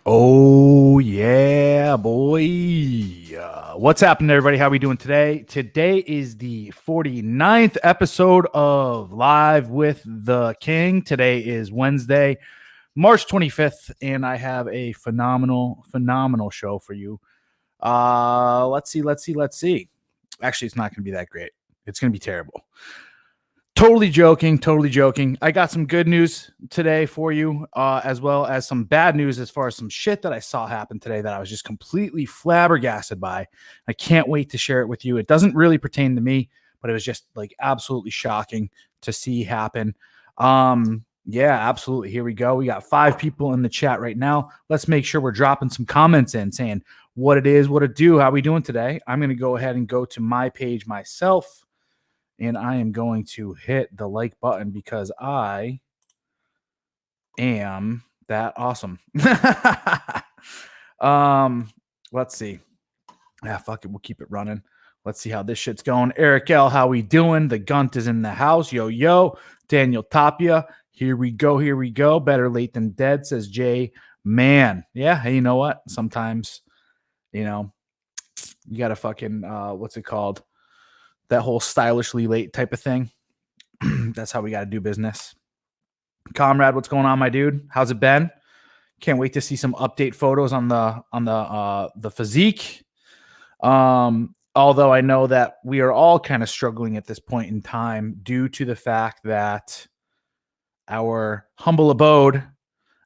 Oh yeah, boy. What's happening, everybody? How we doing today? Today is the 49th episode of Live with the King. Today is Wednesday, March 25th, and I have a phenomenal show for you. Let's see. Actually, it's not going to be that great. It's going to be terrible. Totally joking. I got some good news today for you, as well as some bad news as far as some shit that I saw happen today that I was just completely flabbergasted by. I can't wait to share it with you. It doesn't really pertain to me, but it was just like absolutely shocking to see happen. Yeah, absolutely. Here we go. We got 5 people in the chat right now. Let's make sure we're dropping some comments in saying what it is, what it do, how we doing today. I'm going to go ahead and go to my page myself. And I am going to hit the like button because I am that awesome. Let's see. Fuck it. We'll keep it running. Let's see how this shit's going. Eric L, how we doing? The Gunt is in the house. Yo. Daniel Tapia. Here we go. Better late than dead, says Jay. Man. Yeah, hey, you know what? Sometimes, you gotta fucking what's it called? That whole stylishly late type of thing. That's how we got to do business. Comrade, what's going on, my dude? How's it been? Can't wait to see some update photos on the physique. Although I know that we are all kind of struggling at this point in time due to the fact that our humble abode,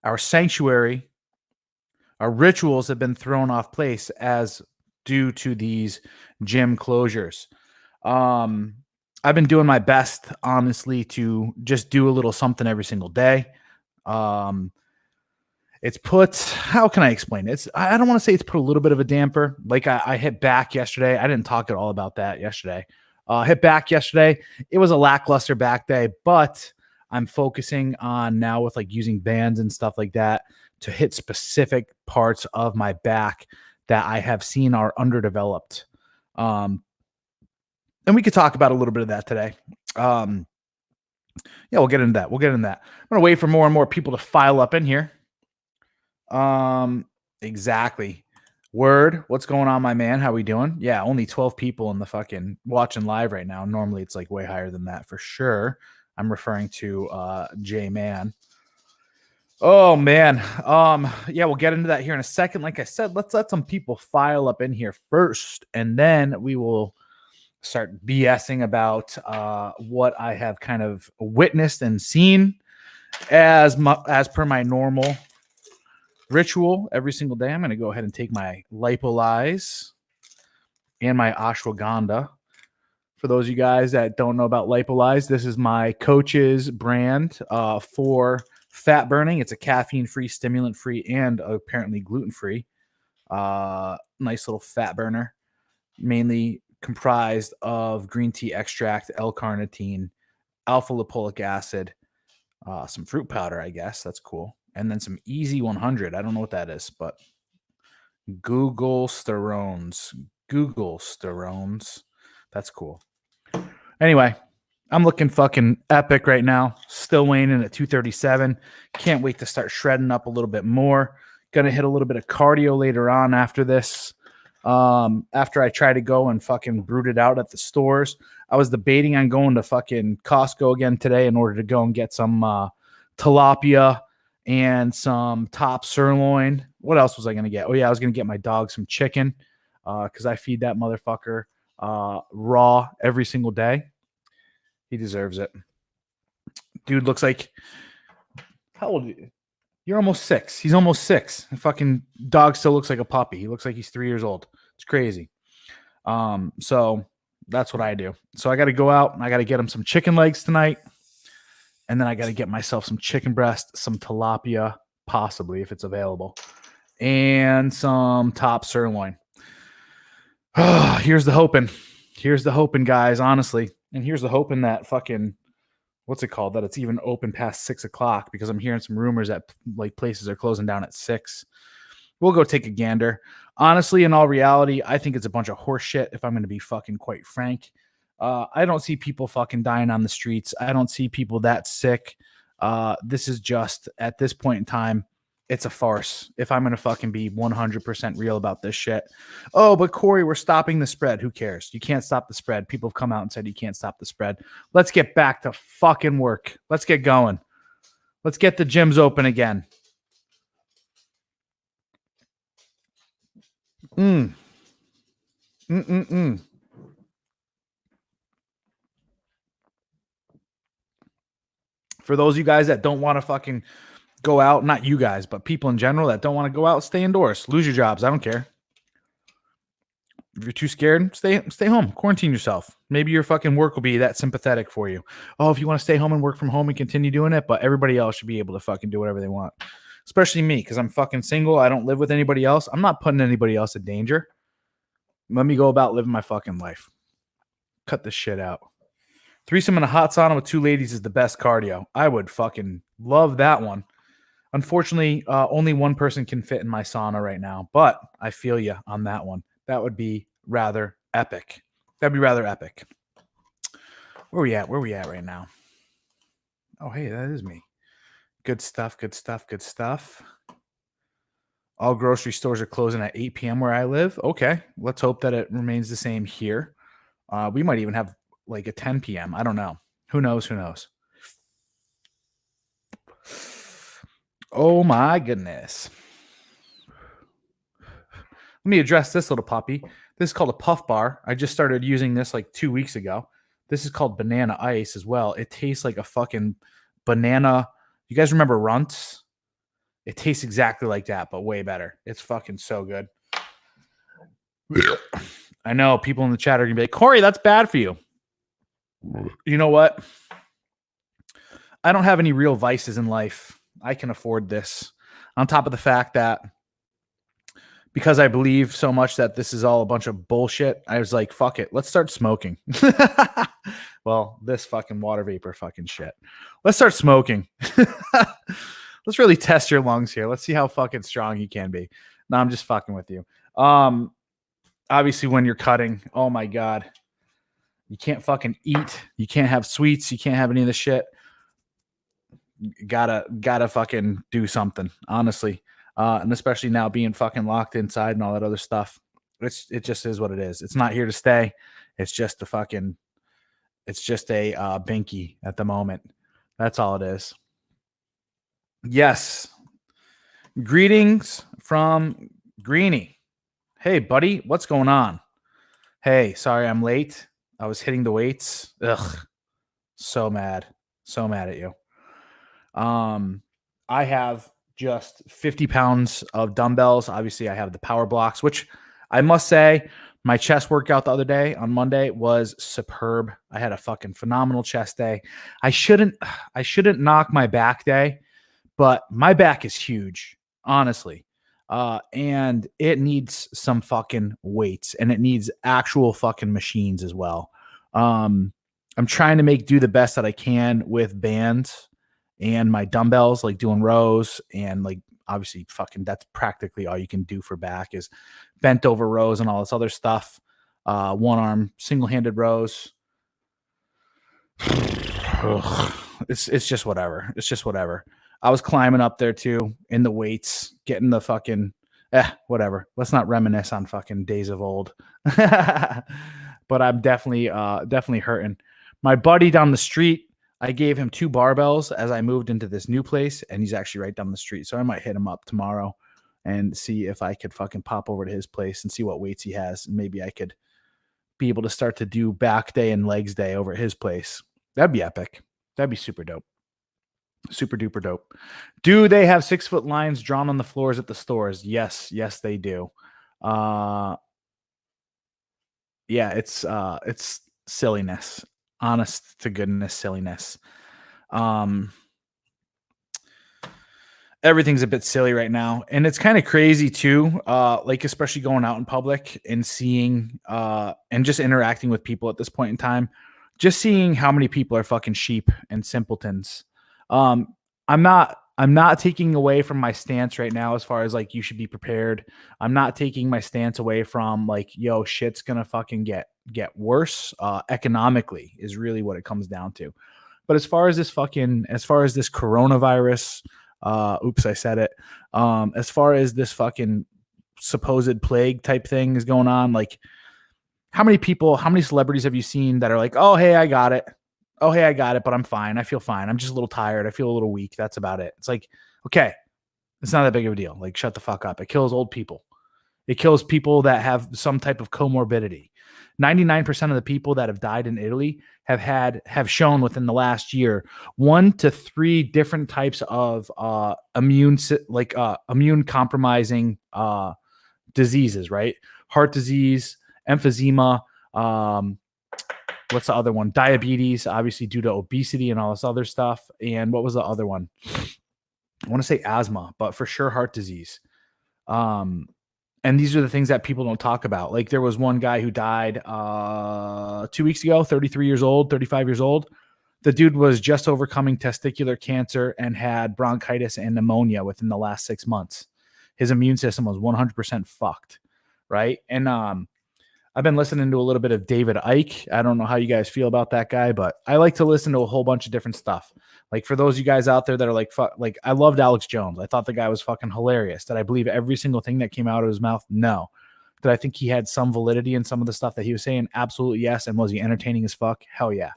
our sanctuary, our rituals have been thrown off place as due to these gym closures. I've been doing my best, honestly, to just do a little something every single day. It's put, how can I explain it? I don't want to say it's put a little bit of a damper. Like I hit back yesterday. I didn't talk at all about that yesterday. Hit back yesterday. It was a lackluster back day, but I'm focusing on now with like using bands and stuff like that to hit specific parts of my back that I have seen are underdeveloped. And we could talk about a little bit of that today. Yeah, we'll get into that. I'm gonna wait for more and more people to file up in here. Exactly. Word, what's going on, my man? How we doing? Yeah, only 12 people in the fucking watching live right now. Normally it's like way higher than that for sure. I'm referring to J Man. Oh man. Yeah, we'll get into that here in a second. Like I said, let's let some people file up in here first, and then we will start BSing about what I have kind of witnessed and seen as per my normal ritual every single day. I'm going to go ahead and take my lipolyze and my ashwagandha. For those of you guys that don't know about lipolyze, this is my coach's brand for fat burning. It's a caffeine-free, stimulant-free, and apparently gluten-free. Nice little fat burner, mainly comprised of green tea extract, L-carnitine, alpha lipoic acid, some fruit powder, I guess. That's cool. And then some Easy 100. I don't know what that is, but Google Sterones. That's cool. Anyway, I'm looking fucking epic right now. Still weighing in at 237. Can't wait to start shredding up a little bit more. Gonna hit a little bit of cardio later on after this. After I try to go and fucking brood it out at the stores. I was debating on going to fucking Costco again today in order to go and get some tilapia and some top sirloin. What else was I going to get? Oh, yeah, I was going to get my dog some chicken because I feed that motherfucker raw every single day. He deserves it. Dude looks like, how old are you? You're almost 6. He's almost 6. The fucking dog still looks like a puppy. He looks like he's 3 years old. It's crazy. So that's what I do. So I got to go out and I got to get him some chicken legs tonight. And then I got to get myself some chicken breast, some tilapia, possibly if it's available, and some top sirloin. Here's the hoping, guys, honestly. And here's the hoping that fucking, what's it called? That it's even open past 6 o'clock, because I'm hearing some rumors that like places are closing down at 6. We'll go take a gander. Honestly, in all reality, I think it's a bunch of horse shit, if I'm going to be fucking quite frank. I don't see people fucking dying on the streets. I don't see people that sick. This is just, at this point in time, It's a farce if I'm going to fucking be 100% real about this shit. Oh, but Corey, we're stopping the spread. Who cares? You can't stop the spread. People have come out and said you can't stop the spread. Let's get back to fucking work. Let's get going. Let's get the gyms open again. For those of you guys that don't want to fucking go out, not you guys, but people in general that don't want to go out, stay indoors. Lose your jobs. I don't care. If you're too scared, stay home. Quarantine yourself. Maybe your fucking work will be that sympathetic for you. Oh, if you want to stay home and work from home and continue doing it, but everybody else should be able to fucking do whatever they want. Especially me, because I'm fucking single. I don't live with anybody else. I'm not putting anybody else in danger. Let me go about living my fucking life. Cut this shit out. Threesome in a hot sauna with two ladies is the best cardio. I would fucking love that one. Unfortunately, only one person can fit in my sauna right now, but I feel you on that one. That would be rather epic. That'd be rather epic. Where we at? Where we at right now? Oh, hey, that is me. Good stuff, good stuff, good stuff. All grocery stores are closing at 8 p.m. where I live. Okay, let's hope that it remains the same here. We might even have like a 10 p.m. I don't know. Who knows? Who knows? Oh my goodness. Let me address this little puppy. This is called a puff bar. I just started using this like 2 weeks ago. This is called banana ice as well. It tastes like a fucking banana. You guys remember Runts? It tastes exactly like that, but way better. It's fucking so good. I know people in the chat are going to be like, Corey, that's bad for you. You know what? I don't have any real vices in life. I can afford this. On top of the fact that because I believe so much that this is all a bunch of bullshit, I was like, fuck it. Let's start smoking. Well, this fucking water vapor fucking shit. Let's start smoking. Let's really test your lungs here. Let's see how fucking strong you can be. No, I'm just fucking with you. Obviously, when you're cutting, oh my God, you can't fucking eat. You can't have sweets. You can't have any of the shit. Gotta fucking do something, honestly. And especially now being fucking locked inside and all that other stuff. It just is what it is. It's not here to stay. It's just a binky at the moment. That's all it is. Yes. Greetings from Greenie. Hey, buddy, what's going on? Hey, sorry I'm late. I was hitting the weights. Ugh. So mad. So mad at you. I have just 50 pounds of dumbbells. Obviously, I have the power blocks, which I must say, my chest workout the other day on Monday was superb. I had a fucking phenomenal chest day. I shouldn't knock my back day, but my back is huge, honestly. And it needs some fucking weights, and it needs actual fucking machines as well. I'm trying to do the best that I can with bands and my dumbbells, like doing rows, and like obviously fucking that's practically all you can do for back is bent over rows and all this other stuff. One arm single-handed rows. It's just whatever. It's just whatever. I was climbing up there too in the weights, getting the fucking whatever. Let's not reminisce on fucking days of old. But I'm definitely hurting. My buddy down the street, I gave him 2 barbells as I moved into this new place, and he's actually right down the street. So I might hit him up tomorrow and see if I could fucking pop over to his place and see what weights he has. And maybe I could be able to start to do back day and legs day over at his place. That'd be epic. That'd be super dope. Super duper dope. Do they have 6-foot lines drawn on the floors at the stores? Yes, they do. Yeah, it's silliness. Honest to goodness silliness. Everything's a bit silly right now, and it's kind of crazy too. Like especially going out in public and seeing and just interacting with people at this point in time, just seeing how many people are fucking sheep and simpletons. I'm not taking away from my stance right now as far as like you should be prepared. I'm not taking my stance away from like, yo, shit's gonna fucking get worse economically is really what it comes down to. But as far as this coronavirus, Oops, I said it. As far as this fucking supposed plague type thing is going on, like how many celebrities have you seen that are like, oh, hey, I got it. Oh, hey, I got it, but I'm fine. I feel fine. I'm just a little tired. I feel a little weak. That's about it. It's like, okay, it's not that big of a deal. Like, shut the fuck up. It kills old people. It kills people that have some type of comorbidity. 99% of the people that have died in Italy have shown within the last year 1 to 3 different types of immune compromising diseases, right? Heart disease, emphysema, what's the other one? Diabetes, obviously due to obesity and all this other stuff. And what was the other one? I want to say asthma, but for sure heart disease. And these are the things that people don't talk about. Like there was one guy who died 2 weeks ago, 33 years old, 35 years old. The dude was just overcoming testicular cancer and had bronchitis and pneumonia within the last 6 months. His immune system was 100% fucked, right? And I've been listening to a little bit of David Icke. I don't know how you guys feel about that guy, but I like to listen to a whole bunch of different stuff. Like for those of you guys out there that are like, fuck, like I loved Alex Jones. I thought the guy was fucking hilarious. Did I believe every single thing that came out of his mouth? No. Did I think he had some validity in some of the stuff that he was saying? Absolutely yes. And was he entertaining as fuck? Hell yeah.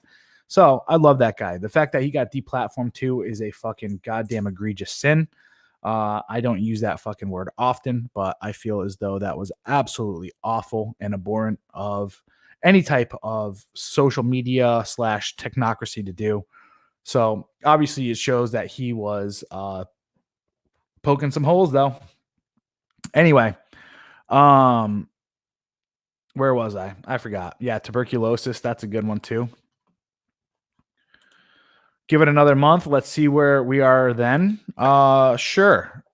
So I love that guy. The fact that he got deplatformed too is a fucking goddamn egregious sin. I don't use that fucking word often, but I feel as though that was absolutely awful and abhorrent of any type of social media / technocracy to do. So obviously it shows that he was poking some holes though. Anyway, where was I? I forgot. Yeah, tuberculosis. That's a good one too. Give it another month. Let's see where we are then. Sure.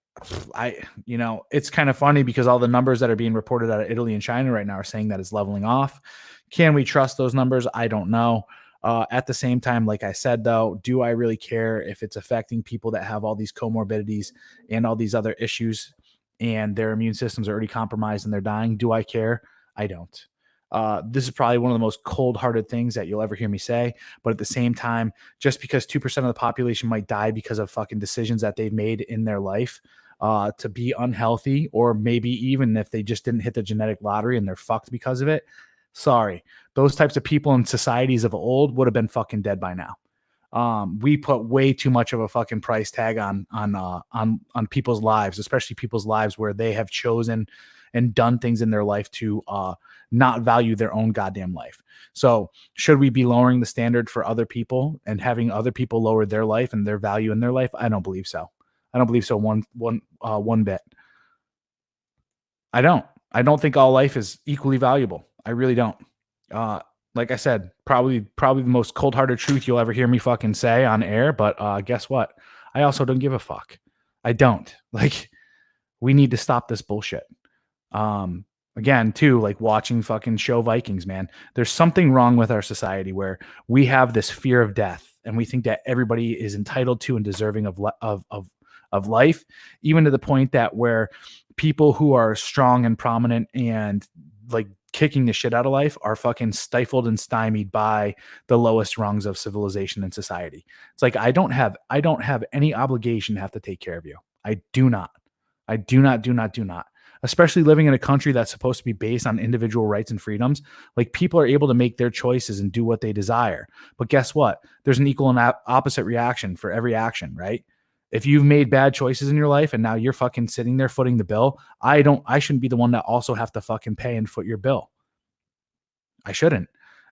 It's kind of funny because all the numbers that are being reported out of Italy and China right now are saying that it's leveling off. Can we trust those numbers? I don't know. At the same time, like I said, though, do I really care if it's affecting people that have all these comorbidities and all these other issues and their immune systems are already compromised and they're dying? Do I care? I don't. This is probably one of the most cold-hearted things that you'll ever hear me say. But at the same time, just because 2% of the population might die because of fucking decisions that they've made in their life to be unhealthy, or maybe even if they just didn't hit the genetic lottery and they're fucked because of it, sorry. Those types of people in societies of old would have been fucking dead by now. We put way too much of a fucking price tag on people's lives, especially people's lives where they have chosen and done things in their life to not value their own goddamn life. So should we be lowering the standard for other people and having other people lower their life and their value in their life? I don't believe so. I don't believe so one bit. I don't think all life is equally valuable. I really don't. Like I said, probably the most cold-hearted truth you'll ever hear me fucking say on air, but guess what? I also don't give a fuck. I don't. Like, we need to stop this bullshit. Again, too, like watching fucking show Vikings, man. There's something wrong with our society where we have this fear of death and we think that everybody is entitled to and deserving of life, even to the point that where people who are strong and prominent and like kicking the shit out of life are fucking stifled and stymied by the lowest rungs of civilization and society. It's like, I don't have any obligation to have to take care of you. I do not. Especially living in a country that's supposed to be based on individual rights and freedoms. Like, people are able to make their choices and do what they desire. But guess what? There's an equal and opposite reaction for every action, right? If you've made bad choices in your life and now you're fucking sitting there footing the bill, I shouldn't be the one that also have to fucking pay and foot your bill. I shouldn't.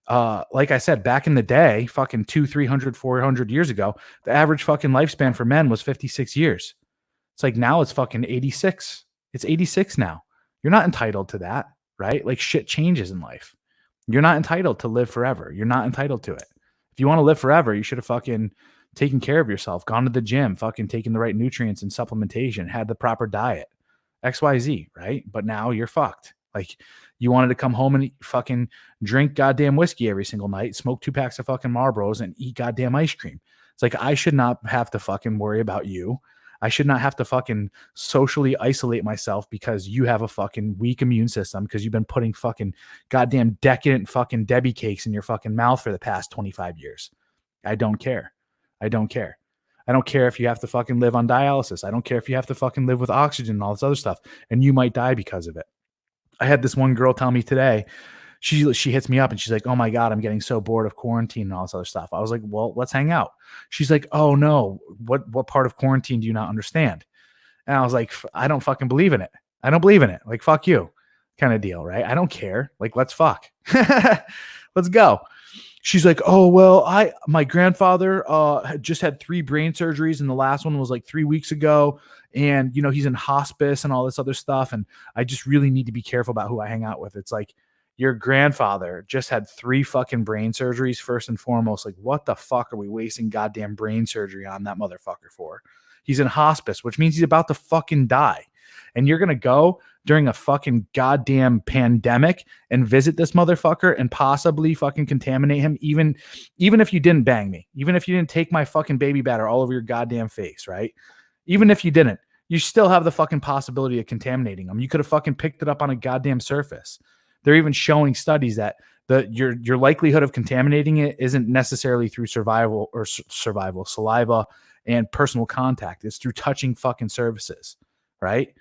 Like I said, back in the day, fucking 200, 300, 400 years ago, the average fucking lifespan for men was 56 years. It's like now it's fucking 86. It's 86 now. You're not entitled to that, right? Like, shit changes in life. You're not entitled to live forever. You're not entitled to it. If you want to live forever, you should have fucking taken care of yourself, gone to the gym, fucking taken the right nutrients and supplementation, had the proper diet, XYZ, right? But now you're fucked. Like, you wanted to come home and fucking drink goddamn whiskey every single night, smoke 2 packs of fucking Marlboros and eat goddamn ice cream. It's like, I should not have to fucking worry about you. I should not have to fucking socially isolate myself because you have a fucking weak immune system because you've been putting fucking goddamn decadent fucking Debbie cakes in your fucking mouth for the past 25 years. I don't care. I I don't care if you have to fucking live on dialysis. I don't care if you have to fucking live with oxygen and all this other stuff, and you might die because of it. I had this one girl tell me today, she hits me up and she's like, "Oh my God, I'm getting so bored of quarantine and all this other stuff." I was like, "Well, let's hang out." She's like, "Oh no, what part of quarantine do you not understand?" And I was like, "I don't fucking believe in it. I don't believe in it. Like, fuck you," kind of deal, right? I don't care. Like, let's fuck. Let's go. She's like, "Oh, well, my grandfather just had 3 brain surgeries, and the last one was like 3 weeks ago. And, he's in hospice and all this other stuff. And I just really need to be careful about who I hang out with." It's like, your grandfather just had 3 fucking brain surgeries, first and foremost. Like, what the fuck are we wasting goddamn brain surgery on that motherfucker for? He's in hospice, which means he's about to fucking die. And you're going to go during a fucking goddamn pandemic and visit this motherfucker and possibly fucking contaminate him, even if you didn't bang me, even if you didn't take my fucking baby batter all over your goddamn face, right? Even if you didn't, you still have the fucking possibility of contaminating them. You could have fucking picked it up on a goddamn surface. They're even showing studies that your likelihood of contaminating it isn't necessarily through saliva and personal contact. It's through touching fucking surfaces, right?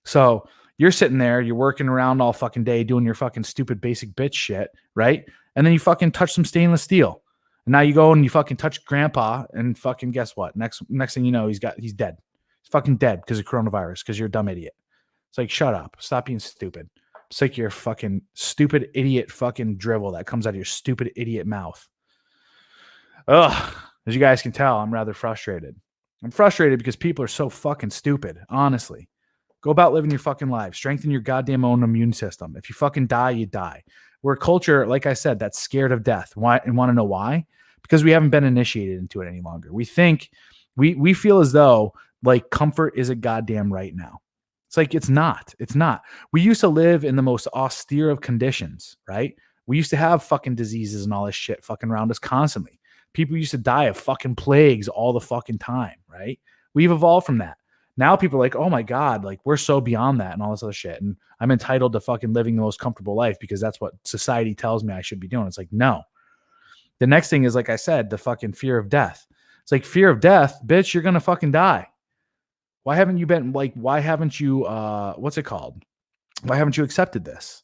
So you're sitting there, you're working around all fucking day doing your fucking stupid basic bitch shit, right? And then you fucking touch some stainless steel. And now you go and you fucking touch grandpa, and fucking guess what? Next thing you know, he's dead. He's fucking dead because of coronavirus, because you're a dumb idiot. It's like, shut up. Stop being stupid. It's like your fucking stupid idiot fucking drivel that comes out of your stupid idiot mouth. Ugh. As you guys can tell, I'm rather frustrated. I'm frustrated because people are so fucking stupid, honestly. Go about living your fucking life. Strengthen your goddamn own immune system. If you fucking die, you die. We're a culture, like I said, that's scared of death. Why? And want to know why? Because we haven't been initiated into it any longer. We think, we feel as though like comfort is a goddamn right now. It's like, it's not. It's not. We used to live in the most austere of conditions, right? We used to have fucking diseases and all this shit fucking around us constantly. People used to die of fucking plagues all the fucking time, right? We've evolved from that. Now people are like, oh my God, like we're so beyond that and all this other shit. And I'm entitled to fucking living the most comfortable life because that's what society tells me I should be doing. It's like, no. The next thing is, like I said, the fucking fear of death. It's like, fear of death, bitch, you're going to fucking die. Why haven't you what's it called? Why haven't you accepted this?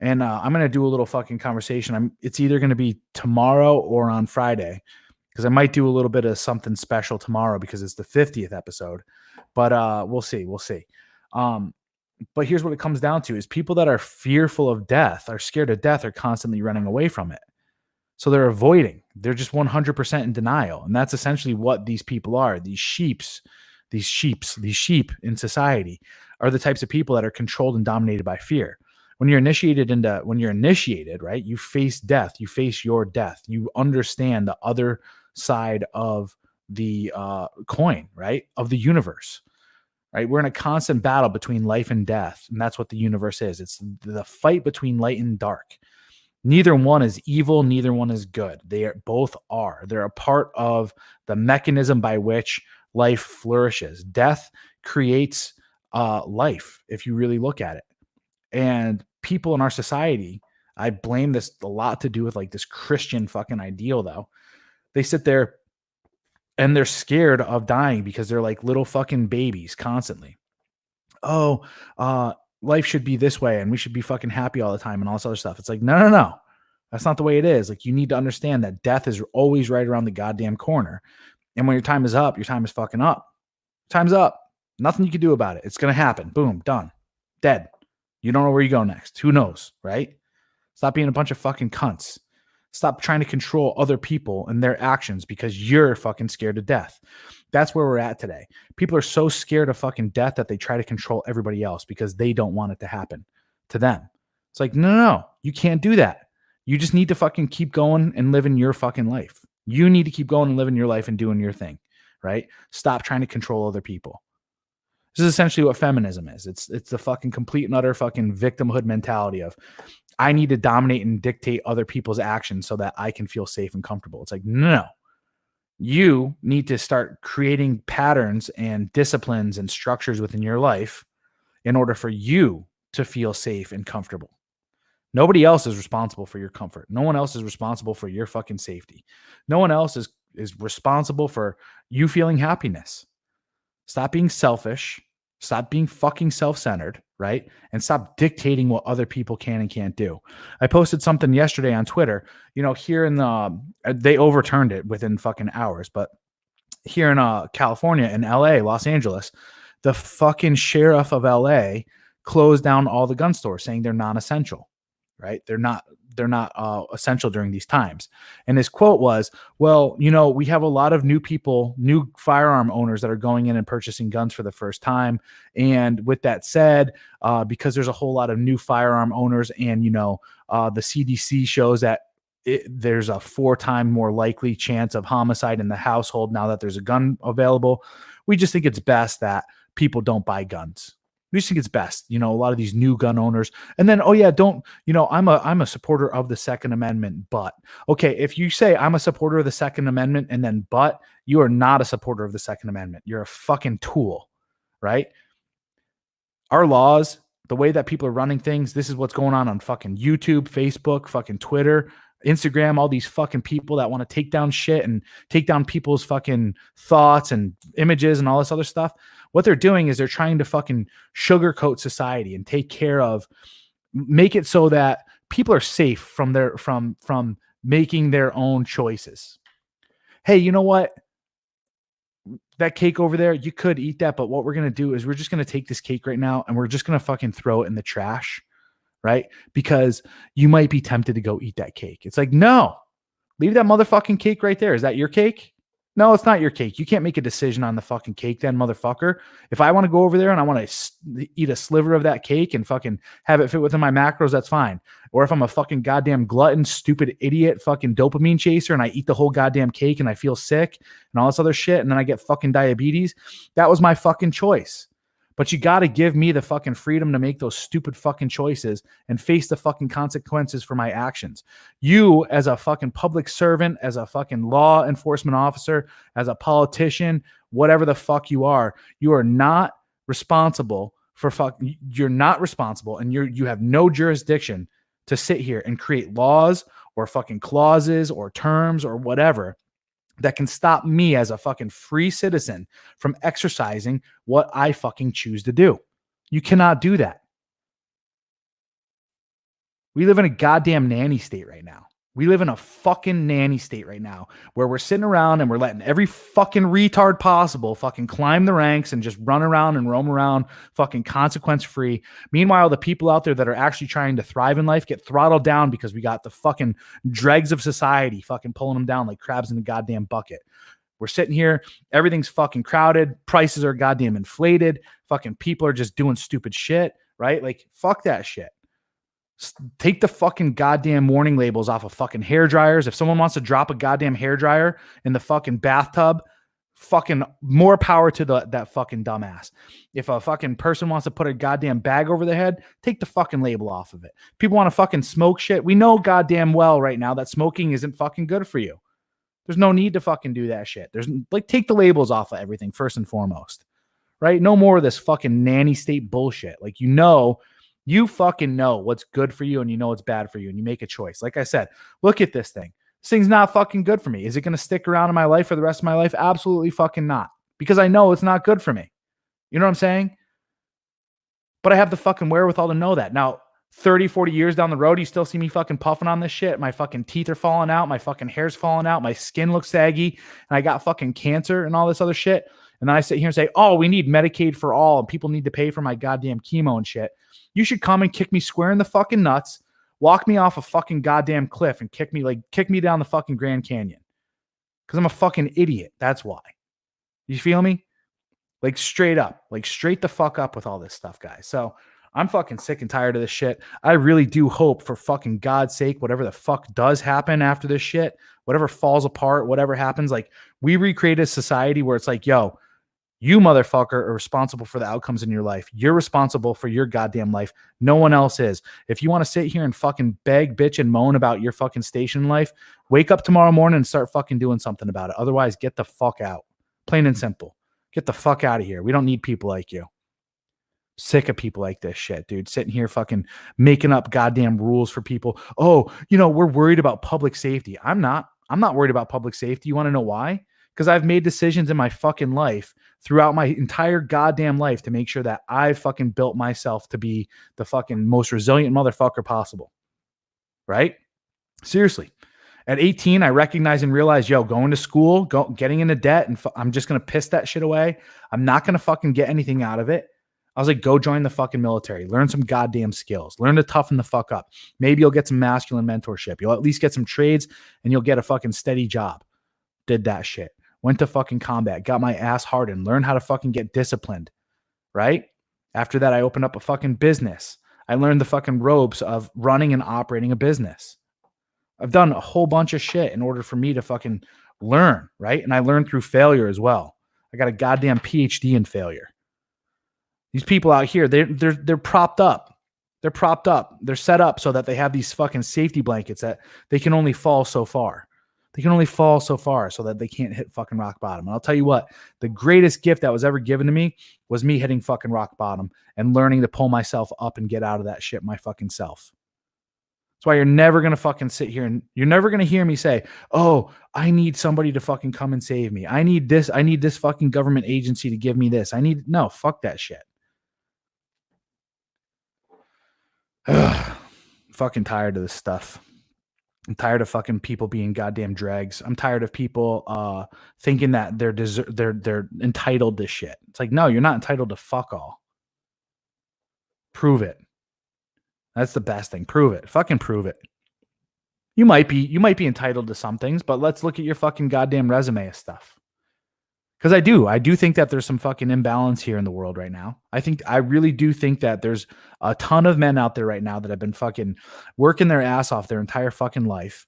And I'm going to do a little fucking conversation. It's either going to be tomorrow or on Friday, because I might do a little bit of something special tomorrow because it's the 50th episode. But we'll see. But here's what it comes down to is people that are fearful of death, are scared of death, are constantly running away from it. So they're avoiding. They're just 100% in denial. And that's essentially what these people are. These sheep in society are the types of people that are controlled and dominated by fear. When you're initiated, right, you face death, you face your death, you understand the other side of the coin, right, of the universe, right? We're in a constant battle between life and death, and that's what the universe is. It's the fight between light and dark. Neither one is evil, neither one is good. Both are. They're a part of the mechanism by which life flourishes. Death creates life, if you really look at it. And people in our society, I blame this a lot to do with like this Christian fucking ideal, though. They sit there and they're scared of dying because they're like little fucking babies constantly. Oh, life should be this way and we should be fucking happy all the time and all this other stuff. It's like, no. That's not the way it is. Like, you need to understand that death is always right around the goddamn corner. And when your time is up, your time is fucking up. Time's up. Nothing you can do about it. It's going to happen. Boom, done. Dead. You don't know where you go next. Who knows, right? Stop being a bunch of fucking cunts. Stop trying to control other people and their actions because you're fucking scared to death. That's where we're at today. People are so scared of fucking death that they try to control everybody else because they don't want it to happen to them. It's like, no, you can't do that. You just need to fucking keep going and living your fucking life. You need to keep going and living your life and doing your thing, right? Stop trying to control other people. This is essentially what feminism is. It's the fucking complete and utter fucking victimhood mentality of, I need to dominate and dictate other people's actions so that I can feel safe and comfortable. It's like, no. You need to start creating patterns and disciplines and structures within your life in order for you to feel safe and comfortable. Nobody else is responsible for your comfort. No one else is responsible for your fucking safety. No one else is is responsible for you feeling happiness. Stop being selfish. Stop being fucking self-centered, right? And stop dictating what other people can and can't do. I posted something yesterday on Twitter. Here in they overturned it within fucking hours, but here in California, in LA, Los Angeles, the fucking sheriff of LA closed down all the gun stores, saying they're non-essential, right? They're not essential during these times. And his quote was, well, we have a lot of new people, new firearm owners that are going in and purchasing guns for the first time. And with that said, because there's a whole lot of new firearm owners, and the CDC shows that there's a 4-time more likely chance of homicide in the household now that there's a gun available. We just think it's best that people don't buy guns. We just think it's best, a lot of these new gun owners. And then, oh yeah, I'm a supporter of the Second Amendment, but okay, if you say I'm a supporter of the Second Amendment and then but, you are not a supporter of the Second Amendment. You're a fucking tool, right? Our laws, the way that people are running things, this is what's going on fucking YouTube, Facebook, fucking Twitter, Instagram, all these fucking people that want to take down shit and take down people's fucking thoughts and images and all this other stuff. What they're doing is they're trying to fucking sugarcoat society and make it so that people are safe from making their own choices. Hey, you know what? That cake over there, you could eat that, but what we're going to do is we're just going to take this cake right now and we're just going to fucking throw it in the trash, right? Because you might be tempted to go eat that cake. It's like, no, leave that motherfucking cake right there. Is that your cake? No, it's not your cake. You can't make a decision on the fucking cake then, motherfucker. If I want to go over there and I want to eat a sliver of that cake and fucking have it fit within my macros, that's fine. Or if I'm a fucking goddamn glutton, stupid idiot, fucking dopamine chaser, and I eat the whole goddamn cake and I feel sick and all this other shit, and then I get fucking diabetes, that was my fucking choice. But you got to give me the fucking freedom to make those stupid fucking choices and face the fucking consequences for my actions. You, as a fucking public servant, as a fucking law enforcement officer, as a politician, whatever the fuck you are not responsible you're not responsible, and you have no jurisdiction to sit here and create laws or fucking clauses or terms or whatever that can stop me as a fucking free citizen from exercising what I fucking choose to do. You cannot do that. We live in a goddamn nanny state right now. We live in a fucking nanny state right now where we're sitting around and we're letting every fucking retard possible fucking climb the ranks and just run around and roam around fucking consequence free. Meanwhile, the people out there that are actually trying to thrive in life get throttled down because we got the fucking dregs of society fucking pulling them down like crabs in a goddamn bucket. We're sitting here, everything's fucking crowded, prices are goddamn inflated, fucking people are just doing stupid shit, right? Like, fuck that shit. Take the fucking goddamn warning labels off of fucking hair dryers. If someone wants to drop a goddamn hair dryer in the fucking bathtub, fucking more power to that fucking dumbass. If a fucking person wants to put a goddamn bag over their head, take the fucking label off of it. People want to fucking smoke shit. We know goddamn well right now that smoking isn't fucking good for you. There's no need to fucking do that shit. There's like, take the labels off of everything first and foremost, right? No more of this fucking nanny state bullshit. Like, you fucking know what's good for you and you know what's bad for you and you make a choice. Like I said, look at this thing. This thing's not fucking good for me. Is it going to stick around in my life for the rest of my life? Absolutely fucking not. Because I know it's not good for me. You know what I'm saying? But I have the fucking wherewithal to know that. Now, 30, 40 years down the road, you still see me fucking puffing on this shit. My fucking teeth are falling out. My fucking hair's falling out. My skin looks saggy. And I got fucking cancer and all this other shit. And then I sit here and say, oh, we need Medicaid for all and people need to pay for my goddamn chemo and shit. You should come and kick me square in the fucking nuts, walk me off a fucking goddamn cliff and kick me down the fucking Grand Canyon. Because I'm a fucking idiot. That's why. You feel me? Like, straight up. Like, straight the fuck up with all this stuff, guys. So I'm fucking sick and tired of this shit. I really do hope, for fucking God's sake, whatever the fuck does happen after this shit, whatever falls apart, whatever happens, like, we recreate a society where it's like, yo, you motherfucker are responsible for the outcomes in your life. You're responsible for your goddamn life. No one else is. If you want to sit here and fucking beg, bitch, and moan about your fucking station in life, wake up tomorrow morning and start fucking doing something about it. Otherwise, get the fuck out. Plain and simple. Get the fuck out of here. We don't need people like you. Sick of people like this shit, dude. Sitting here fucking making up goddamn rules for people. Oh, we're worried about public safety. I'm not. I'm not worried about public safety. You want to know why? Because I've made decisions in my fucking life throughout my entire goddamn life to make sure that I fucking built myself to be the fucking most resilient motherfucker possible. Right? Seriously. At 18, I recognized and realized, going to school, getting into debt, and I'm just going to piss that shit away. I'm not going to fucking get anything out of it. I was like, go join the fucking military. Learn some goddamn skills. Learn to toughen the fuck up. Maybe you'll get some masculine mentorship. You'll at least get some trades and you'll get a fucking steady job. Did that shit. Went to fucking combat. Got my ass hardened. Learned how to fucking get disciplined. Right? After that, I opened up a fucking business. I learned the fucking ropes of running and operating a business. I've done a whole bunch of shit in order for me to fucking learn, right? And I learned through failure as well. I got a goddamn PhD in failure. These people out here, they're propped up. They're propped up. They're set up so that they have these fucking safety blankets that they can only fall so far. They can only fall so far so that they can't hit fucking rock bottom. And I'll tell you what, the greatest gift that was ever given to me was me hitting fucking rock bottom and learning to pull myself up and get out of that shit my fucking self. That's why you're never going to fucking sit here and you're never going to hear me say, oh, I need somebody to fucking come and save me. I need this fucking government agency to give me this. No, fuck that shit. Ugh, fucking tired of this stuff. I'm tired of fucking people being goddamn dregs. I'm tired of people thinking that they're entitled to shit. It's like, no, you're not entitled to fuck all. Prove it. That's the best thing. Prove it. Fucking prove it. You might be entitled to some things, but let's look at your fucking goddamn resume of stuff. Because I do think that there's some fucking imbalance here in the world right now. I really do think that there's a ton of men out there right now that have been fucking working their ass off their entire fucking life,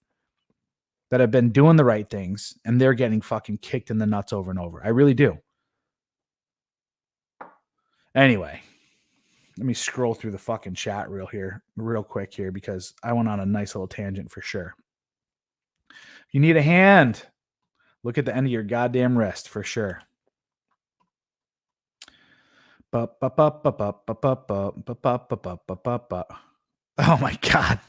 that have been doing the right things, and they're getting fucking kicked in the nuts over and over. I really do. Anyway, let me scroll through the fucking chat real quick here, because I went on a nice little tangent for sure. If you need a hand, look at the end of your goddamn wrist for sure. Oh my God.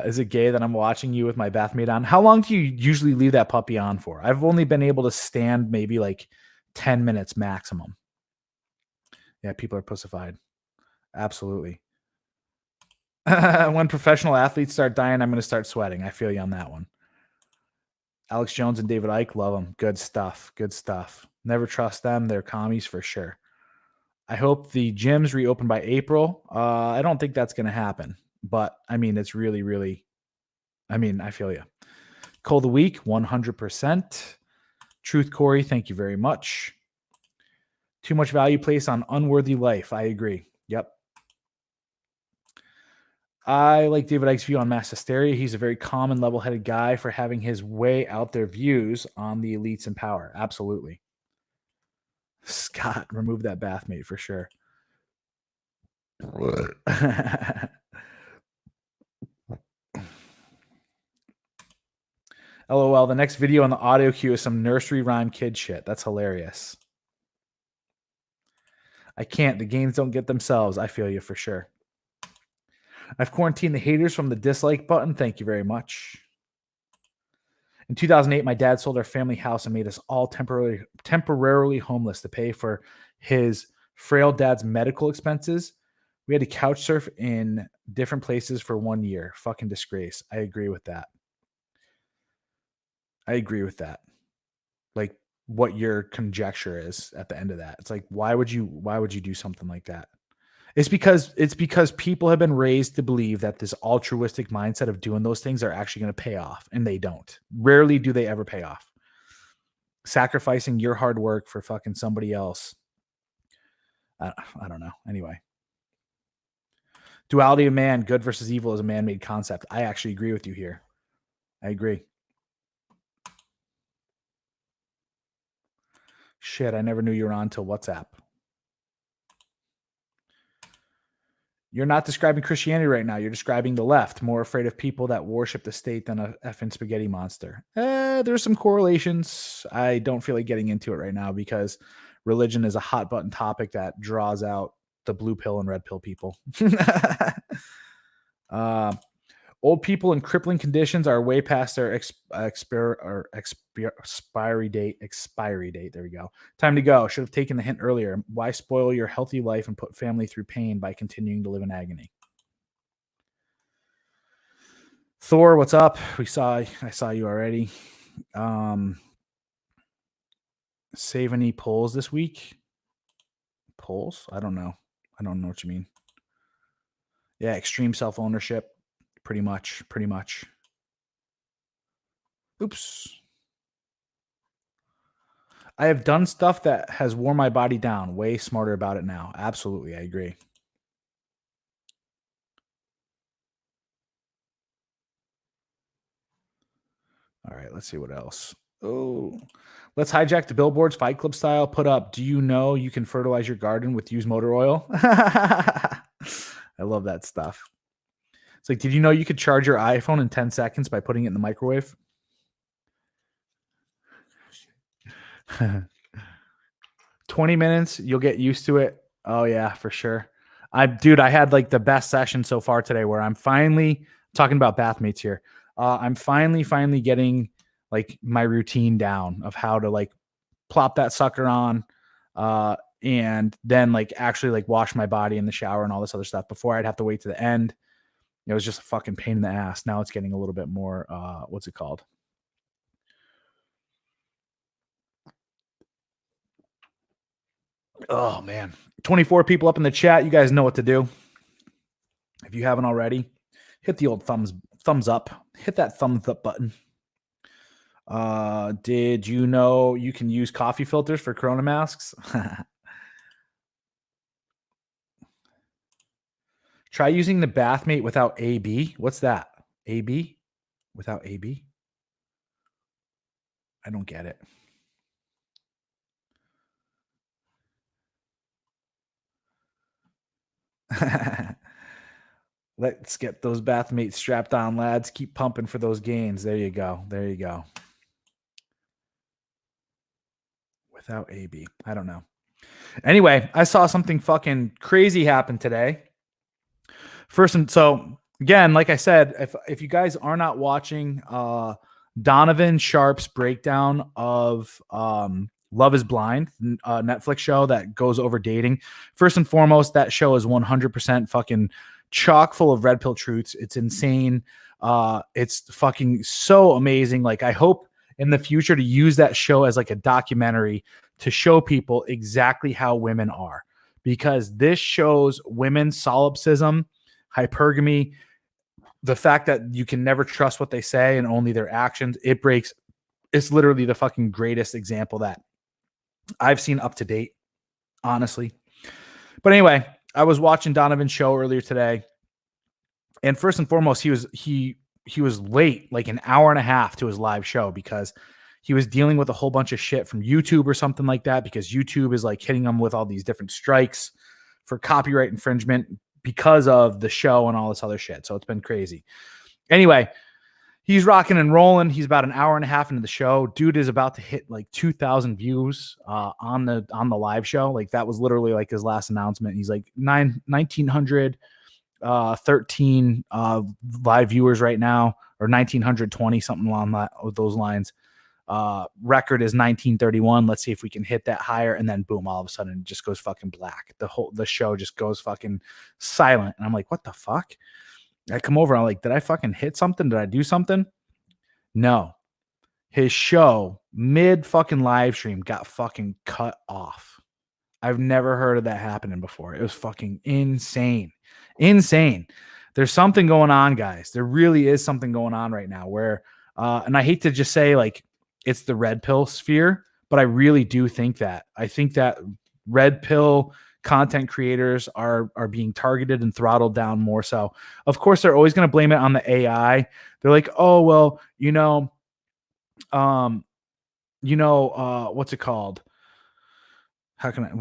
Is it gay that I'm watching you with my bathmate on? How long do you usually leave that puppy on for? I've only been able to stand maybe like 10 minutes maximum. Yeah, people are pussified. Absolutely. When professional athletes start dying, I'm going to start sweating. I feel you on that one. Alex Jones and David Icke, love them. Good stuff. Good stuff. Never trust them. They're commies for sure. I hope the gyms reopen by April. I don't think that's going to happen. But, I mean, it's really, really, I feel you. Call the week, 100%. Truth Corey, thank you very much. Too much value placed on unworthy life. I agree. Yep. I like David Icke's view on mass hysteria. He's a very calm and level-headed guy for having his way out there views on the elites in power. Absolutely. Scott, remove that bathmate for sure. LOL, the next video on the audio queue is some nursery rhyme kid shit. That's hilarious. I can't. The games don't get themselves. I feel you for sure. I've quarantined the haters from the dislike button. Thank you very much. In 2008, my dad sold our family house and made us all temporarily homeless to pay for his frail dad's medical expenses. We had to couch surf in different places for 1 year. Fucking disgrace. I agree with that. Like, what your conjecture is at the end of that. It's like, why would you do something like that? It's because people have been raised to believe that this altruistic mindset of doing those things are actually going to pay off, and they don't. Rarely do they ever pay off. Sacrificing your hard work for fucking somebody else. I don't know. Anyway. Duality of man, good versus evil, is a man-made concept. I actually agree with you here. I agree. Shit, I never knew you were on till WhatsApp. You're not describing Christianity right now. You're describing the left, more afraid of people that worship the state than a effing spaghetti monster. There's some correlations. I don't feel like getting into it right now because religion is a hot button topic that draws out the blue pill and red pill people. Old people in crippling conditions are way past their expiry date. Expiry date. There we go. Time to go. Should have taken the hint earlier. Why spoil your healthy life and put family through pain by continuing to live in agony? Thor, what's up? I saw you already. Save any polls this week? Polls? I don't know. I don't know what you mean. Yeah, extreme self-ownership. Pretty much. Oops. I have done stuff that has worn my body down. Way smarter about it now. Absolutely, I agree. All right, let's see what else. Oh, let's hijack the billboards, Fight Club style. Put up, do you know you can fertilize your garden with used motor oil? I love that stuff. It's like, did you know you could charge your iPhone in 10 seconds by putting it in the microwave? 20 minutes, you'll get used to it. Oh yeah, for sure. I had like the best session so far today where I'm finally talking about bathmates here. I'm finally getting like my routine down of how to like plop that sucker on and then like actually like wash my body in the shower and all this other stuff. Before I'd have to wait to the end. It was just a fucking pain in the ass. Now it's getting a little bit more what's it called? Oh man. 24 people up in the chat. You guys know what to do. If you haven't already, hit the old thumbs up. Hit that thumbs up button. Did you know you can use coffee filters for Corona masks? Try using the bathmate without AB. What's that? AB? Without AB? I don't get it. Let's get those bathmates strapped on, lads. Keep pumping for those gains. There you go. Without AB. I don't know. Anyway, I saw something fucking crazy happen today. So again, like I said, if you guys are not watching Donovan Sharp's breakdown of Love is Blind, Netflix show that goes over dating. First and foremost, that show is 100% fucking chock full of red pill truths. It's insane. It's fucking so amazing. Like, I hope in the future to use that show as like a documentary to show people exactly how women are, because this shows women's solipsism, hypergamy, the fact that you can never trust what they say and only their actions. It's literally the fucking greatest example that I've seen up to date, honestly. But anyway, I was watching Donovan's show earlier today, and first and foremost, he was late, like an hour and a half to his live show, because he was dealing with a whole bunch of shit from YouTube or something like that, because YouTube is like hitting him with all these different strikes for copyright infringement because of the show and all this other shit. So it's been crazy. Anyway, he's rocking and rolling. He's about an hour and a half into the show. Dude is about to hit like 2,000 views on the live show. Like, that was literally like his last announcement. He's like 1,913 live viewers right now, or 1,920, something along those lines. Record is 1931. Let's see if we can hit that higher. And then boom, all of a sudden it just goes fucking black. The show just goes fucking silent. And I'm like, what the fuck? I come over. I'm like, did I fucking hit something? Did I do something? No. His show mid fucking live stream got fucking cut off. I've never heard of that happening before. It was fucking insane. There's something going on, guys. There really is something going on right now where, and I hate to just say like it's the red pill sphere, but I really do think that. I think that red pill content creators are being targeted and throttled down more so. Of course, they're always going to blame it on the AI. They're like, oh, well, what's it called? How can I,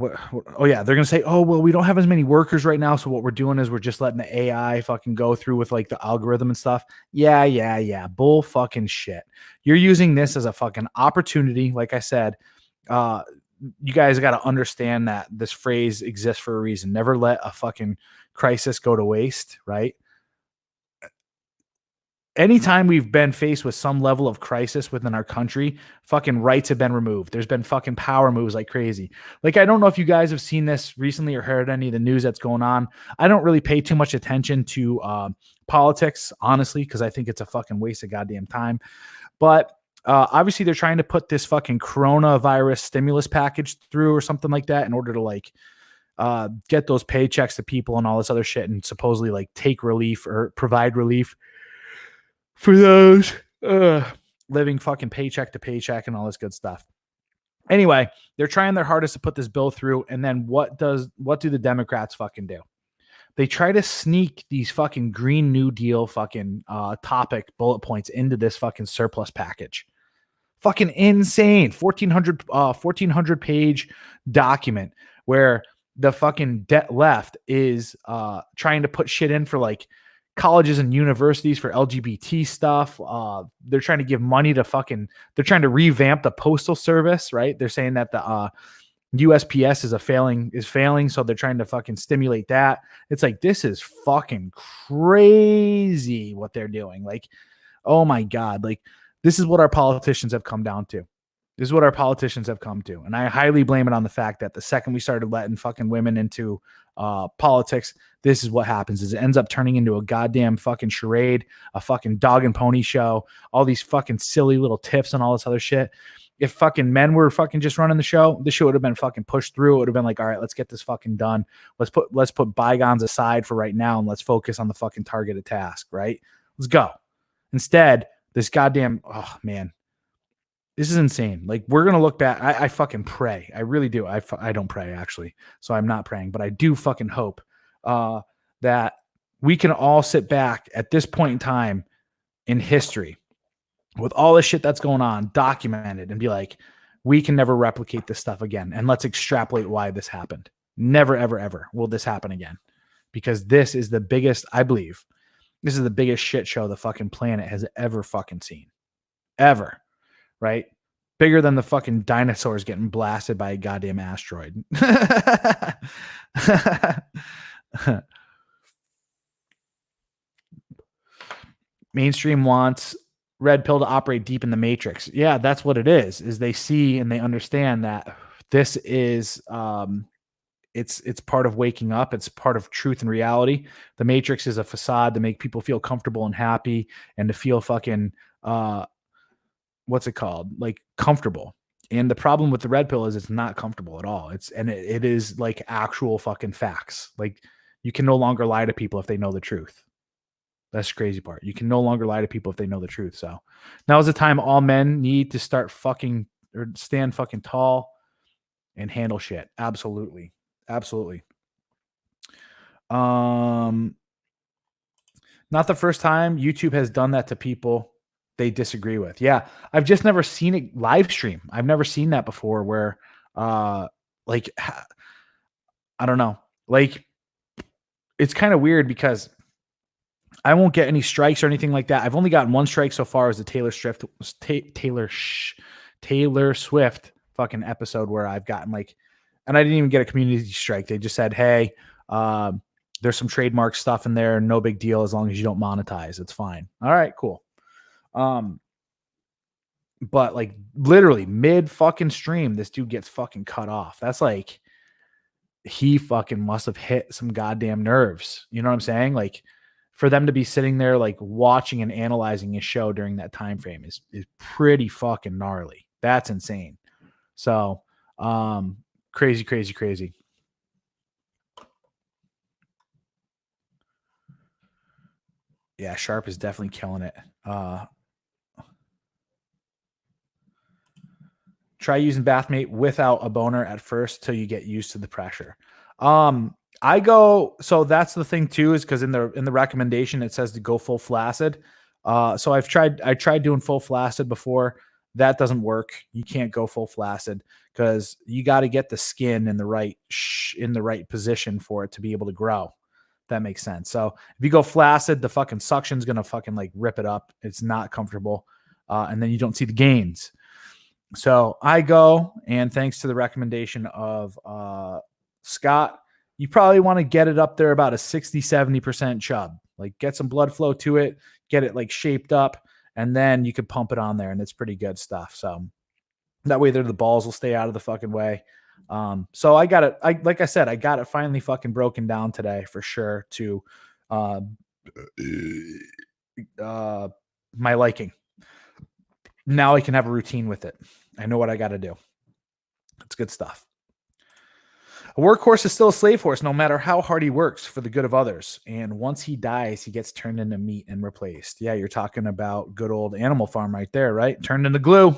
oh yeah, they're going to say, oh, well, we don't have as many workers right now. So what we're doing is we're just letting the AI fucking go through with like the algorithm and stuff. Yeah. Bull fucking shit. You're using this as a fucking opportunity. Like I said, you guys got to understand that this phrase exists for a reason. Never let a fucking crisis go to waste, right? anytime we've been faced with some level of crisis within our country, fucking rights have been removed. There's been fucking power moves like crazy. Like, I don't know if you guys have seen this recently or heard any of the news that's going on. I don't really pay too much attention to politics, honestly, because I think it's a fucking waste of goddamn time. But obviously they're trying to put this fucking coronavirus stimulus package through or something like that in order to like get those paychecks to people and all this other shit and supposedly like take relief or provide relief for those living fucking paycheck to paycheck and all this good stuff. Anyway, they're trying their hardest to put this bill through. And then what do the Democrats fucking do? They try to sneak these fucking Green New Deal fucking topic bullet points into this fucking surplus package. Fucking insane. 1,400 page document where the fucking debt left is trying to put shit in for like colleges and universities for LGBT stuff. They're trying to give money to they're trying to revamp the postal service, right? They're saying that the USPS is failing, so they're trying to fucking stimulate that. It's like, this is fucking crazy what they're doing. Like, oh my God, like this is what our politicians have come down to. This is what our politicians have come to. And I highly blame it on the fact that the second we started letting fucking women into politics, this is what happens is it ends up turning into a goddamn fucking charade, a fucking dog and pony show, all these fucking silly little tiffs and all this other shit. If fucking men were fucking just running the show would have been fucking pushed through. It would have been like, all right, let's get this fucking done. Let's put bygones aside for right now and let's focus on the fucking targeted task, right? Let's go. Instead, this goddamn, oh man, this is insane. Like, we're going to look back. I fucking pray. I really do. I don't pray actually. So I'm not praying, but I do fucking hope that we can all sit back at this point in time in history with all the shit that's going on, documented, and be like, we can never replicate this stuff again. And let's extrapolate why this happened. Never, ever, ever will this happen again. Because this is the biggest, I believe, this is the biggest shit show the fucking planet has ever fucking seen. Ever. Right? Bigger than the fucking dinosaurs getting blasted by a goddamn asteroid. Mainstream wants red pill to operate deep in the matrix. Yeah, that's what it is they see and they understand that this is it's part of waking up. It's part of truth and reality. The matrix is a facade to make people feel comfortable and happy and to feel fucking what's it called? Like comfortable. And the problem with the red pill is it's not comfortable at all. It is like actual fucking facts. Like, you can no longer lie to people if they know the truth. That's the crazy part. You can no longer lie to people if they know the truth. So now is the time all men need to start fucking or stand fucking tall and handle shit. Absolutely. Absolutely. Not the first time YouTube has done that to people they disagree with. Yeah. I've just never seen it live stream. I've never seen that before where, like, I don't know. Like, it's kind of weird because I won't get any strikes or anything like that. I've only gotten one strike so far as the Taylor Swift fucking episode where I've gotten like, and I didn't even get a community strike. They just said, hey, there's some trademark stuff in there. No big deal. As long as you don't monetize, it's fine. All right, cool. But like literally mid fucking stream, this dude gets fucking cut off. That's like, he fucking must have hit some goddamn nerves. You know what I'm saying? Like, for them to be sitting there like watching and analyzing his show during that time frame is pretty fucking gnarly. That's insane. So, crazy. Yeah, Sharp is definitely killing it. Try using Bathmate without a boner at first till you get used to the pressure. I go, so that's the thing too, is because in the recommendation it says to go full flaccid. So I tried doing full flaccid before. That doesn't work. You can't go full flaccid because you got to get the skin in the right position for it to be able to grow. That makes sense. So if you go flaccid, the fucking suction's gonna fucking like rip it up. It's not comfortable, and then you don't see the gains. So I go, and thanks to the recommendation of Scott, you probably want to get it up there about a 60-70% chub. Like get some blood flow to it, get it like shaped up, and then you could pump it on there, and it's pretty good stuff. So that way, the balls will stay out of the fucking way. So I got it. Like I said, I got it finally fucking broken down today for sure to uh, uh, my liking. Now I can have a routine with it. I know what I got to do. It's good stuff. A workhorse is still a slave horse, no matter how hard he works for the good of others. And once he dies, he gets turned into meat and replaced. Yeah, you're talking about good old Animal Farm right there, right? Turned into glue.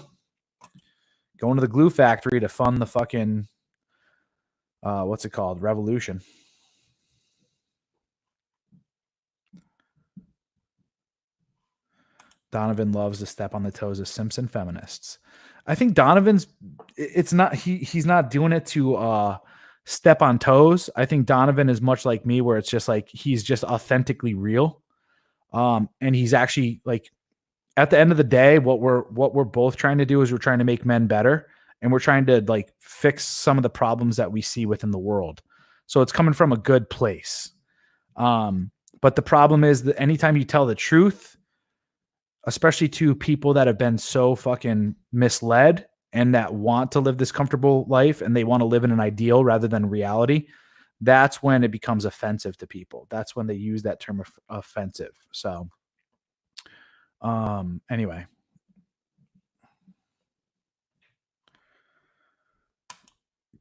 Going to the glue factory to fund the fucking, what's it called? Revolution. Donovan loves to step on the toes of Simpson feminists. I think Donovan's, it's not, he's not doing it to step on toes. I think Donovan is much like me, where it's just like, he's just authentically real. And he's actually like, at the end of the day, what we're both trying to do is we're trying to make men better, and we're trying to like fix some of the problems that we see within the world. So it's coming from a good place. But the problem is that anytime you tell the truth, especially to people that have been so fucking misled and that want to live this comfortable life and they want to live in an ideal rather than reality, that's when it becomes offensive to people. That's when they use that term offensive. So, anyway.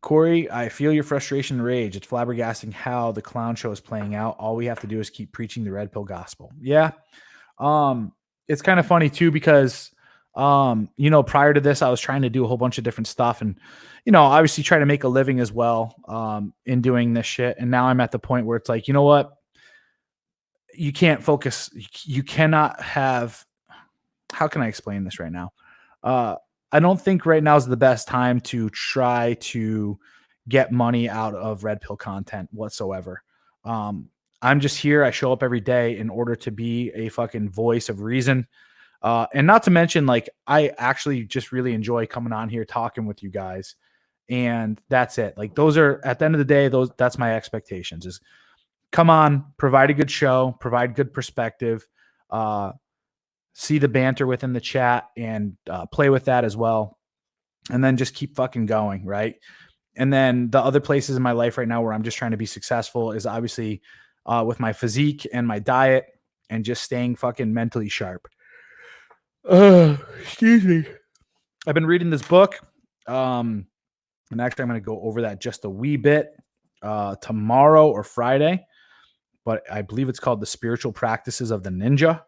Corey, I feel your frustration and rage. It's flabbergasting how the clown show is playing out. All we have to do is keep preaching the red pill gospel. Yeah. It's kind of funny too, because, prior to this, I was trying to do a whole bunch of different stuff and, obviously try to make a living as well, in doing this shit. And now I'm at the point where it's like, you know what? You can't focus. You cannot have, how can I explain this right now? I don't think right now is the best time to try to get money out of red pill content whatsoever. I'm just here. I show up every day in order to be a fucking voice of reason. And not to mention, like, I actually just really enjoy coming on here talking with you guys. And that's it. Like, those are, at the end of the day, that's my expectations is come on, provide a good show, provide good perspective, see the banter within the chat and play with that as well. And then just keep fucking going. Right. And then the other places in my life right now where I'm just trying to be successful is obviously with my physique and my diet and just staying fucking mentally sharp. Excuse me. I've been reading this book. And actually I'm going to go over that just a wee bit tomorrow or Friday, but I believe it's called The Spiritual Practices of the Ninja.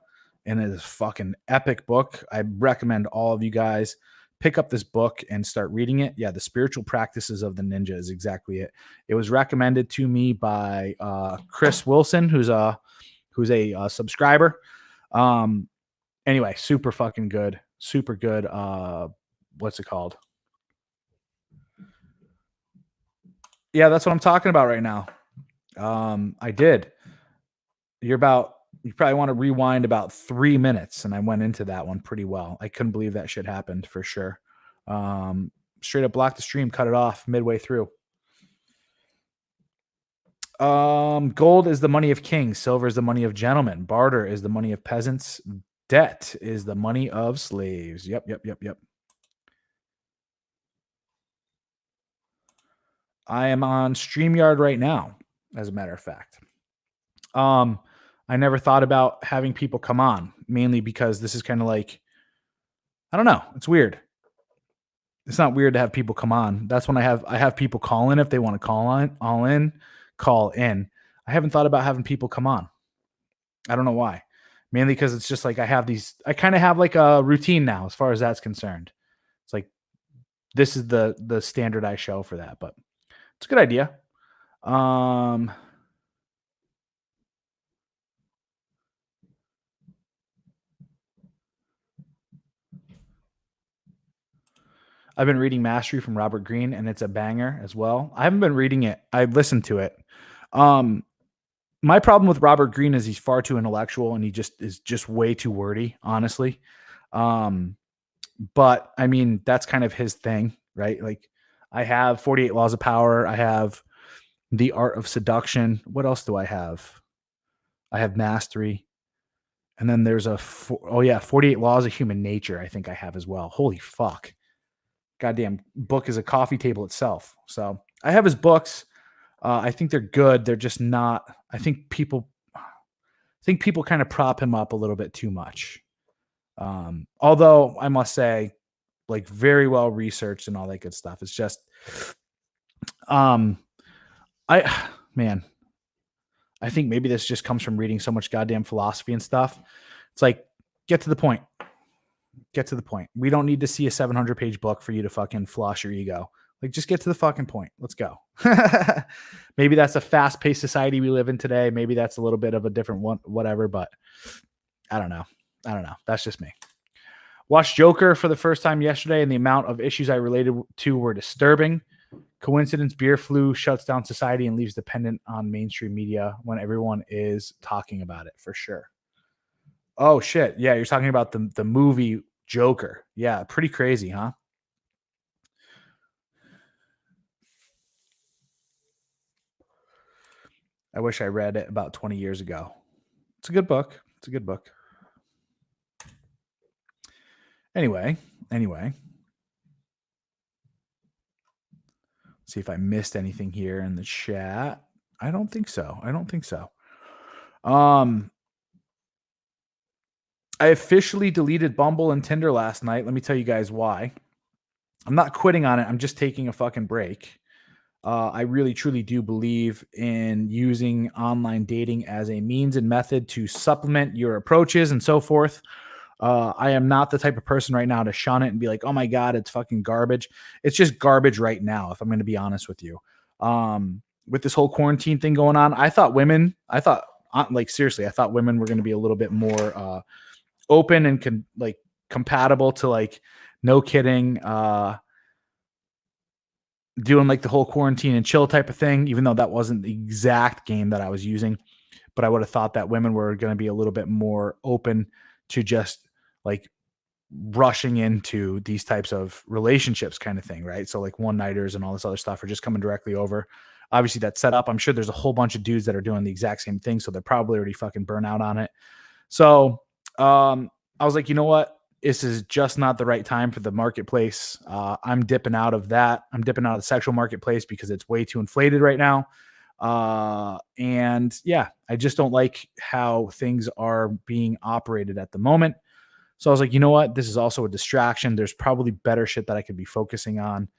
And it is a fucking epic book. I recommend all of you guys pick up this book and start reading it. Yeah, The Spiritual Practices of the Ninja is exactly it. It was recommended to me by Chris Wilson, who's a subscriber. Anyway, super fucking good. Super good. What's it called? Yeah, that's what I'm talking about right now. I did. You probably want to rewind about 3 minutes, and I went into that one pretty well. I couldn't believe that shit happened for sure. Straight up blocked the stream, cut it off midway through. Gold is the money of kings. Silver is the money of gentlemen. Barter is the money of peasants. Debt is the money of slaves. Yep. I am on StreamYard right now, as a matter of fact. I never thought about having people come on, mainly because this is kind of like, I don't know. It's weird. It's not weird to have people come on. That's when I have people call in if they want to call in. I haven't thought about having people come on. I don't know why. Mainly because it's just like I kind of have like a routine now as far as that's concerned. It's like this is the standardized show for that, but it's a good idea. I've been reading Mastery from Robert Greene, and it's a banger as well. I haven't been reading it. I've listened to it. My problem with Robert Greene is he's far too intellectual, and he is just way too wordy, honestly. But I mean, that's kind of his thing, right? Like I have 48 Laws of Power. I have The Art of Seduction. What else do I have? I have Mastery. And then there's 48 Laws of Human Nature, I think I have as well. Holy fuck. Goddamn book is a coffee table itself. So I have his books. I think they're good. They're just not, I think people kind of prop him up a little bit too much. Although I must say, like, very well researched and all that good stuff. It's just, um, I, man, I think maybe this just comes from reading so much goddamn philosophy and stuff. It's like, get to the point. Get to the point. We don't need to see a 700-page book for you to fucking floss your ego. Like, just get to the fucking point. Let's go. Maybe that's a fast-paced society we live in today. Maybe that's a little bit of a different one, whatever, but I don't know. That's just me. Watched Joker for the first time yesterday, and the amount of issues I related to were disturbing. Coincidence, beer flu shuts down society and leaves dependent on mainstream media when everyone is talking about it, for sure. Oh, shit. Yeah, you're talking about the movie Joker. Yeah, pretty crazy, huh? I wish I read it about 20 years ago. It's a good book. Anyway. See if I missed anything here in the chat. I don't think so. I officially deleted Bumble and Tinder last night. Let me tell you guys why. I'm not quitting on it. I'm just taking a fucking break. I really, truly do believe in using online dating as a means and method to supplement your approaches and so forth. I am not the type of person right now to shun it and be like, oh my God, it's fucking garbage. It's just garbage right now, if I'm going to be honest with you. With this whole quarantine thing going on, I thought women were going to be a little bit more open and compatible to, like, no kidding, doing like the whole quarantine and chill type of thing, even though that wasn't the exact game that I was using. But I would have thought that women were going to be a little bit more open to just like rushing into these types of relationships kind of thing, right? So like one-nighters and all this other stuff are just coming directly over. Obviously that's set up. I'm sure there's a whole bunch of dudes that are doing the exact same thing, so they're probably already fucking burnt out on it. So I was like, you know what? This is just not the right time for the marketplace. I'm dipping out of that. I'm dipping out of the sexual marketplace because it's way too inflated right now. And yeah, I just don't like how things are being operated at the moment. So I was like, you know what? This is also a distraction. There's probably better shit that I could be focusing on.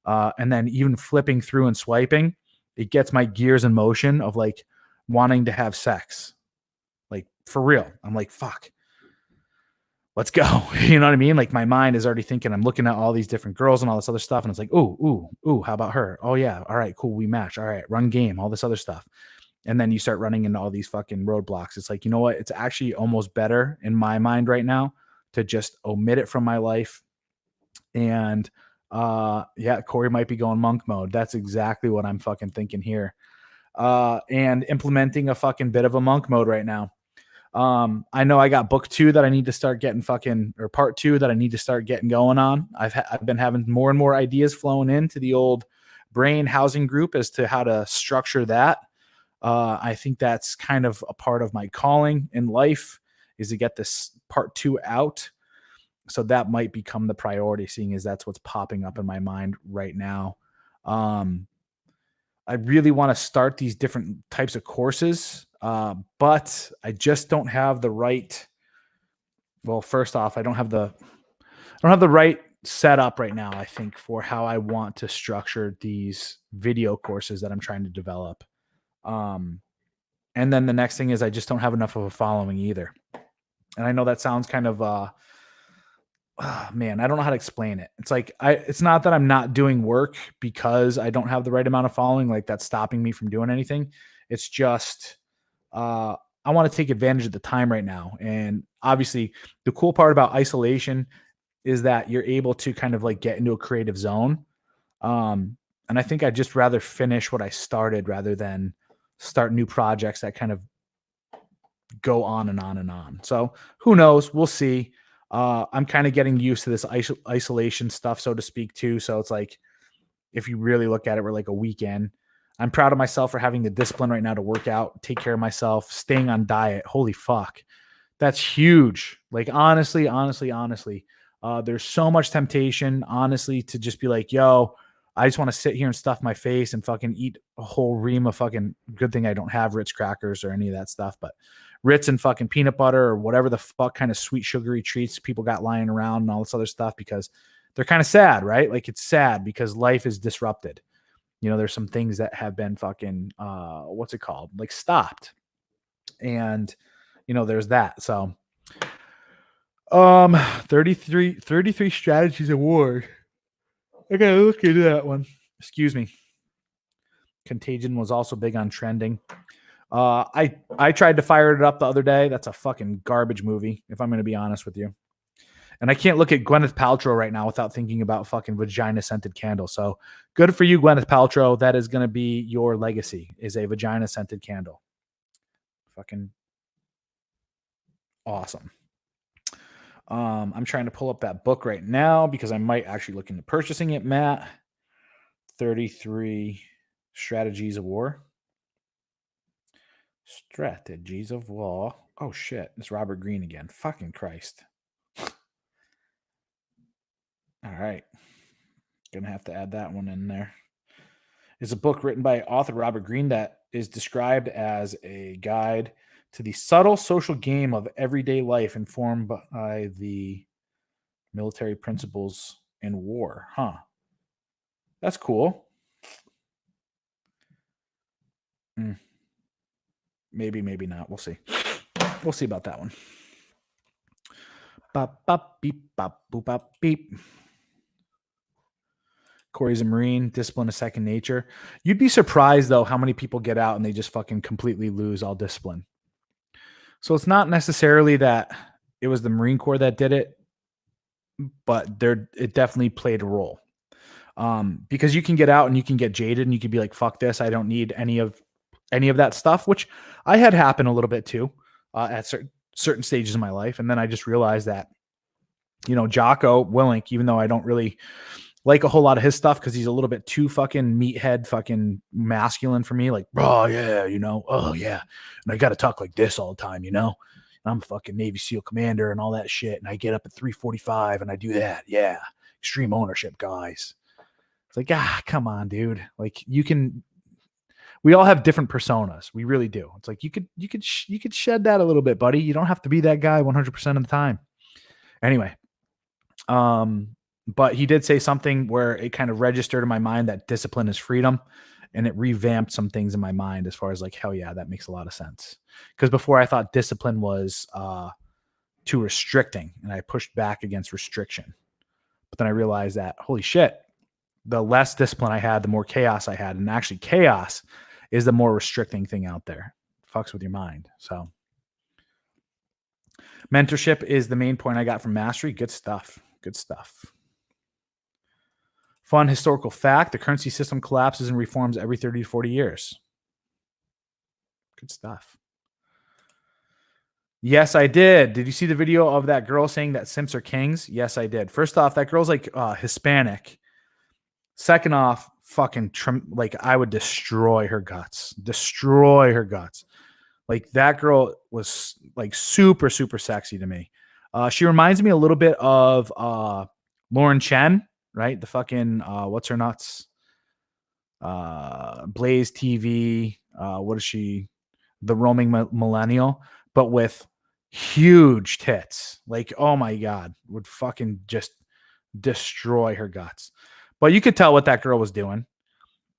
And then even flipping through and swiping, it gets my gears in motion of like wanting to have sex. Like, for real. I'm like, fuck. Let's go. You know what I mean? Like, my mind is already thinking, I'm looking at all these different girls and all this other stuff. And it's like, ooh, how about her? Oh yeah. All right, cool. We match. All right. Run game, all this other stuff. And then you start running into all these fucking roadblocks. It's like, you know what? It's actually almost better in my mind right now to just omit it from my life. And yeah, Corey might be going monk mode. That's exactly what I'm fucking thinking here. And implementing a fucking bit of a monk mode right now. I know I got book 2 that I need to start getting or part 2 that I need to start getting going on. I've been having more and more ideas flowing into the old brain housing group as to how to structure that. I think that's kind of a part of my calling in life, is to get this part 2 out. So that might become the priority, seeing as that's what's popping up in my mind right now. I really want to start these different types of courses, but I just don't have the right. Well, first off, I don't have the right setup right now, I think, for how I want to structure these video courses that I'm trying to develop. And then the next thing is I just don't have enough of a following either. And I know that sounds kind of man, I don't know how to explain it. It's like, it's not that I'm not doing work because I don't have the right amount of following, like that's stopping me from doing anything. It's just, I want to take advantage of the time right now. And obviously the cool part about isolation is that you're able to kind of like get into a creative zone. And I think I'd just rather finish what I started rather than start new projects that kind of go on and on and on. So who knows? We'll see. I'm kind of getting used to this isolation stuff, so to speak, too. So it's like, if you really look at it, we're like a weekend. I'm proud of myself for having the discipline right now to work out, take care of myself, staying on diet. Holy fuck. That's huge. Like, honestly, there's so much temptation, honestly, to just be like, yo, I just want to sit here and stuff my face and fucking eat a whole ream of fucking, good thing I don't have Ritz crackers or any of that stuff, but Ritz and fucking peanut butter or whatever the fuck kind of sweet sugary treats people got lying around and all this other stuff, because they're kind of sad, right? Like, it's sad because life is disrupted. There's some things that have been fucking, what's it called? Like, stopped. And, there's that. So, 33 strategies of war. I gotta look into that one. Excuse me. Contagion was also big on trending. I tried to fire it up the other day. That's a fucking garbage movie, if I'm going to be honest with you. And I can't look at Gwyneth Paltrow right now without thinking about fucking vagina-scented candle. So good for you, Gwyneth Paltrow. That is going to be your legacy, is a vagina-scented candle. Fucking awesome. I'm trying to pull up that book right now because I might actually look into purchasing it, Matt. 33 Strategies of War. Strategies of War. Oh, shit. It's Robert Greene again. Fucking Christ. All right. Gonna have to add that one in there. It's a book written by author Robert Greene that is described as a guide to the subtle social game of everyday life informed by the military principles in war. Huh. That's cool. Maybe, maybe not. We'll see. We'll see about that one. Bop, bop, beep, bop, boop, bop, beep. Corey's a Marine. Discipline is second nature. You'd be surprised, though, how many people get out and they just fucking completely lose all discipline. So it's not necessarily that it was the Marine Corps that did it, but it definitely played a role. Because you can get out and you can get jaded and you can be like, fuck this. I don't need any of that stuff, which I had happen a little bit too at certain stages of my life. And then I just realized that, Jocko Willink, even though I don't really like a whole lot of his stuff because he's a little bit too fucking meathead, fucking masculine for me. Like, oh yeah, oh yeah. And I got to talk like this all the time, I'm a fucking Navy SEAL commander and all that shit. And I get up at 3:45 and I do that. Yeah. Extreme ownership, guys. It's like, come on, dude. Like, we all have different personas. We really do. It's like, you could shed that a little bit, buddy. You don't have to be that guy 100% of the time. Anyway, but he did say something where it kind of registered in my mind that discipline is freedom, and it revamped some things in my mind as far as like, hell yeah, that makes a lot of sense. Because before I thought discipline was too restricting, and I pushed back against restriction. But then I realized that, holy shit, the less discipline I had, the more chaos I had. And actually chaos is the more restricting thing out there. It fucks with your mind. So mentorship is the main point I got from mastery. Good stuff. Good stuff. Fun historical fact. The currency system collapses and reforms every 30 to 40 years. Good stuff. Yes, I did. Did you see the video of that girl saying that simps are kings? Yes, I did. First off, that girl's like Hispanic. Second off, fucking like I would destroy her guts. Destroy her guts. Like, that girl was like super, super sexy to me. She reminds me a little bit of Lauren Chen, right? The fucking what's her nuts? Blaze TV. What is she? The roaming millennial, but with huge tits. Like, oh my God, would fucking just destroy her guts. But you could tell what that girl was doing.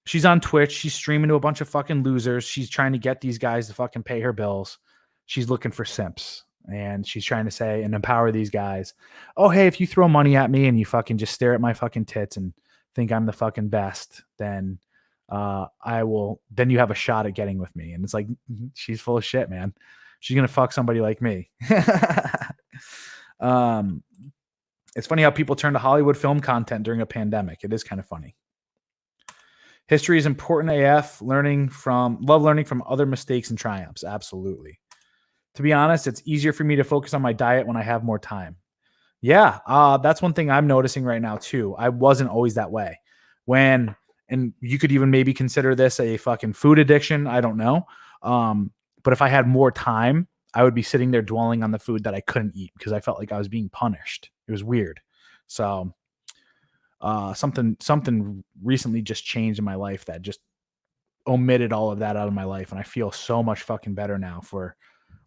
She's on Twitch. She's streaming to a bunch of fucking losers. She's trying to get these guys to fucking pay her bills. She's looking for simps. And she's trying to say and empower these guys. Oh, hey, if you throw money at me and you fucking just stare at my fucking tits and think I'm the fucking best, then then you have a shot at getting with me. And it's like, she's full of shit, man. She's going to fuck somebody like me. It's funny how people turn to Hollywood film content during a pandemic. It is kind of funny. History is important AF. Love learning from other mistakes and triumphs. Absolutely. To be honest, it's easier for me to focus on my diet when I have more time. Yeah, that's one thing I'm noticing right now too. I wasn't always that way. and you could even maybe consider this a fucking food addiction. I don't know. But if I had more time, I would be sitting there dwelling on the food that I couldn't eat because I felt like I was being punished. It was weird. So something recently just changed in my life that just omitted all of that out of my life, and I feel so much fucking better now. For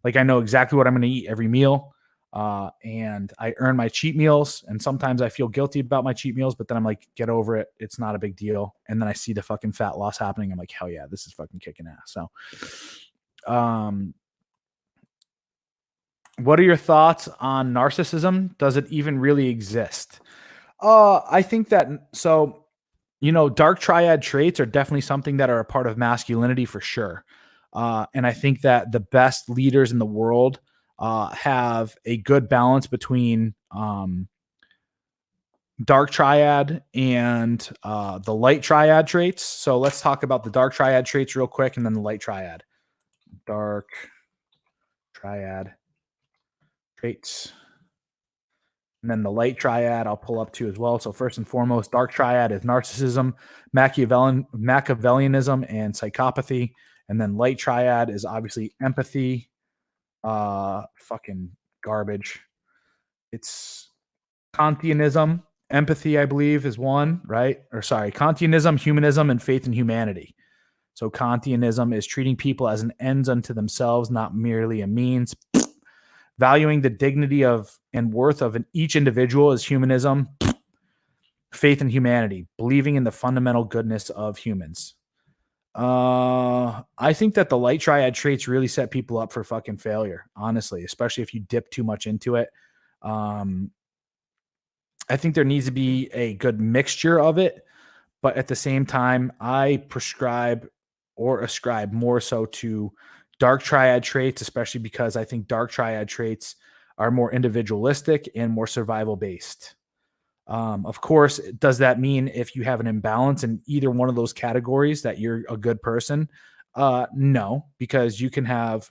like, I know exactly what I'm going to eat every meal, and I earn my cheat meals. And sometimes I feel guilty about my cheat meals, but then I'm like, get over it. It's not a big deal. And then I see the fucking fat loss happening. I'm like, hell yeah, this is fucking kicking ass. So, what are your thoughts on narcissism? Does it even really exist? I think that so, dark triad traits are definitely something that are a part of masculinity for sure. And I think that the best leaders in the world have a good balance between dark triad and the light triad traits. So let's talk about the dark triad traits real quick and then the light triad. Dark triad traits. And then the light triad I'll pull up too as well. So first and foremost, dark triad is narcissism, Machiavellianism, and psychopathy. And then light triad is obviously empathy. Fucking garbage. It's Kantianism. Empathy, I believe, is one, right? Or sorry, Kantianism, humanism, and faith in humanity. So Kantianism is treating people as an ends unto themselves, not merely a means. Valuing the dignity of and worth of each individual is humanism. Faith in humanity, believing in the fundamental goodness of humans. I think that the light triad traits really set people up for fucking failure, honestly, especially if you dip too much into it. I think there needs to be a good mixture of it, but at the same time, I prescribe or ascribe more so to dark triad traits, especially because I think dark triad traits are more individualistic and more survival based. Of course, does that mean if you have an imbalance in either one of those categories that you're a good person? No, because you can have,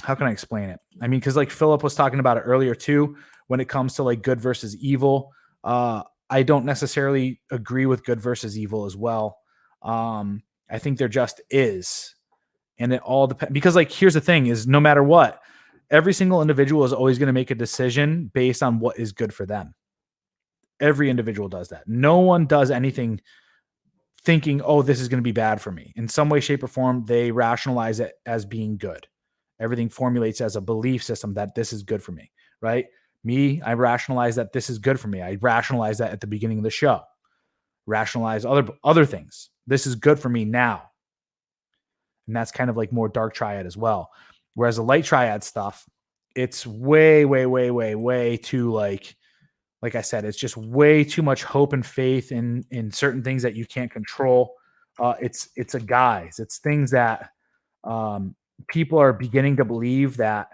how can I explain it? I mean, because like Philip was talking about it earlier too, when it comes to like good versus evil, I don't necessarily agree with good versus evil as well. I think there just is. And it all depends, because like, here's the thing is, no matter what, every single individual is always going to make a decision based on what is good for them. Every individual does that. No one does anything thinking, oh, this is going to be bad for me. In some way, shape, or form, they rationalize it as being good. Everything formulates as a belief system that this is good for me, right? Me, I rationalize that this is good for me. I rationalize that at the beginning of the show. Rationalize other things. This is good for me now. And that's kind of like more dark triad as well. Whereas the light triad stuff, it's way, way, way, way, way too like I said, it's just way too much hope and faith in certain things that you can't control. It's a guise. It's things that people are beginning to believe that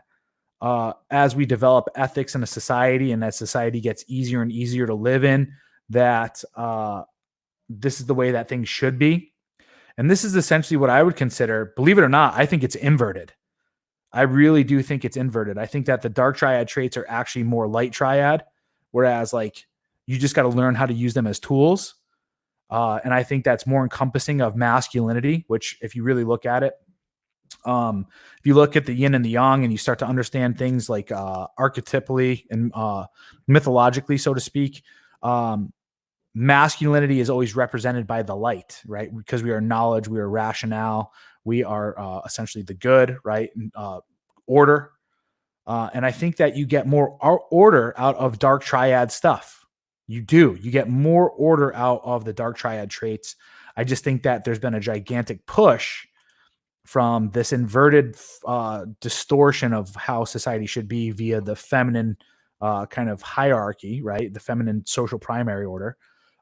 as we develop ethics in a society and that society gets easier and easier to live in, that this is the way that things should be. And this is essentially what I would consider, believe it or not, I think it's inverted. I really do think it's inverted. I think that the dark triad traits are actually more light triad, whereas like you just got to learn how to use them as tools. And I think that's more encompassing of masculinity, which if you really look at it, if you look at the yin and the yang and you start to understand things like archetypally and mythologically, so to speak, masculinity is always represented by the light, right? Because we are knowledge, we are rationale, we are essentially the good, right? Order. And I think that you get more order out of dark triad stuff. You do. You get more order out of the dark triad traits. I just think that there's been a gigantic push from this inverted distortion of how society should be via the feminine kind of hierarchy, right? The feminine social primary order.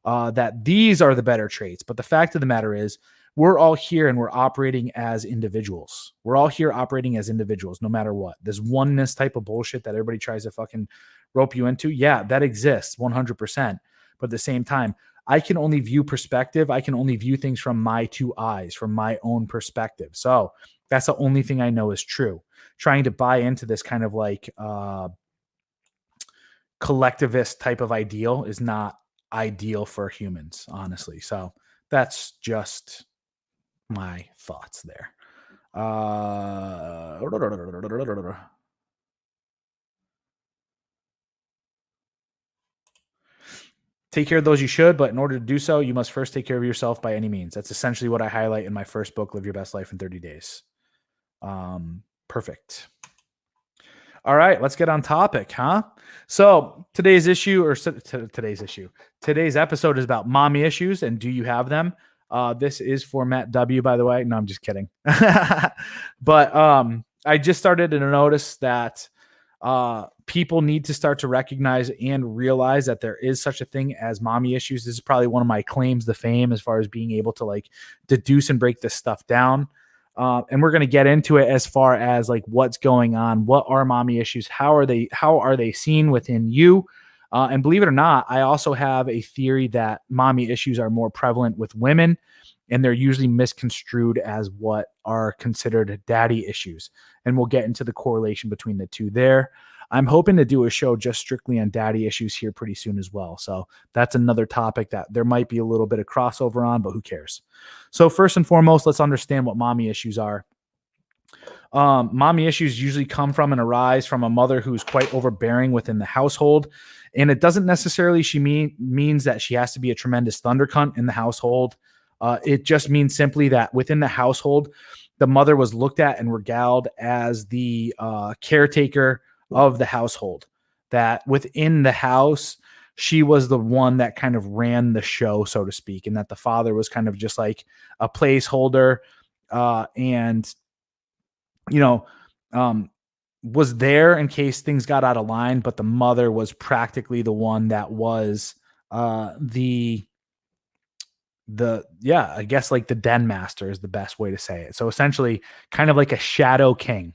That these are the better traits. But the fact of the matter is, we're all here and we're operating as individuals. We're all here operating as individuals, no matter what. This oneness type of bullshit that everybody tries to fucking rope you into, yeah, that exists 100%. But at the same time, I can only view perspective. I can only view things from my two eyes, from my own perspective. So that's the only thing I know is true. Trying to buy into this kind of like collectivist type of ideal is not ideal for humans, honestly. So that's just my thoughts there. Take care of those you should, but in order to do so, you must first take care of yourself by any means. That's essentially what I highlight in my first book, Live Your Best Life in 30 Days. Perfect. All right, let's get on topic, huh? So today's episode is about mommy issues and do you have them? This is for Matt W, by the way. No, I'm just kidding. But I just started to notice that people need to start to recognize and realize that there is such a thing as mommy issues. This is probably one of my claims to fame as far as being able to like deduce and break this stuff down. And we're going to get into it as far as like what's going on, what are mommy issues, how are they seen within you? And believe it or not, I also have a theory that mommy issues are more prevalent with women, and they're usually misconstrued as what are considered daddy issues. And we'll get into the correlation between the two there. I'm hoping to do a show just strictly on daddy issues here pretty soon as well. So that's another topic that there might be a little bit of crossover on, but who cares? So first and foremost, let's understand what mommy issues are. Mommy issues usually come from and arise from a mother who's quite overbearing within the household. And it doesn't necessarily means that she has to be a tremendous thunder cunt in the household. It just means simply that within the household, the mother was looked at and regaled as the caretaker of the household, that within the house, she was the one that kind of ran the show, so to speak, and that the father was kind of just like a placeholder and, you know, was there in case things got out of line, but the mother was practically the one that was I guess like the den master is the best way to say it. So essentially kind of like a shadow king,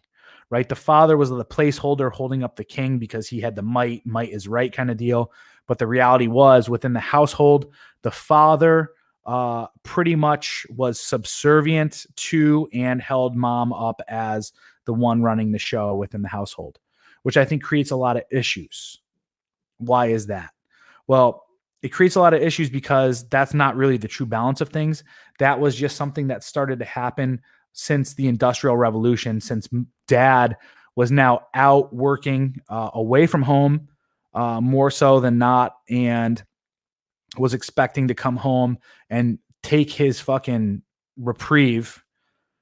right? The father was the placeholder holding up the king because he had the might is right kind of deal. But the reality was within the household, the father pretty much was subservient to and held mom up as the one running the show within the household, which I think creates a lot of issues. Why is that? Well, it creates a lot of issues because that's not really the true balance of things. That was just something that started to happen since the Industrial Revolution, since dad was now out working away from home more so than not, and was expecting to come home and take his fucking reprieve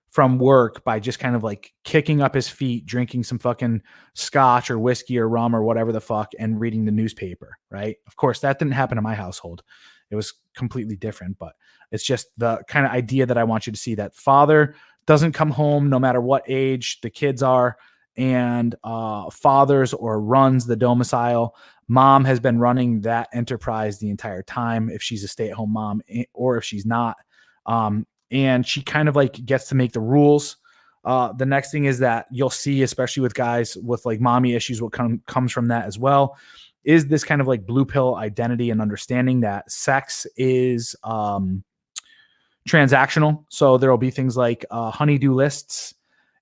from work by just kind of like kicking up his feet, drinking some fucking scotch or whiskey or rum or whatever the fuck, and reading the newspaper, right? Of course, that didn't happen in my household. It was completely different, but it's just the kind of idea that I want you to see, that father doesn't come home no matter what age the kids are, and fathers or runs the domicile. Mom has been running that enterprise the entire time, if she's a stay-at-home mom or if she's not. And she kind of like gets to make the rules. The next thing is that you'll see, especially with guys with like mommy issues, what comes from that as well, is this kind of like blue pill identity and understanding that sex is transactional. So there will be things like honey-do lists,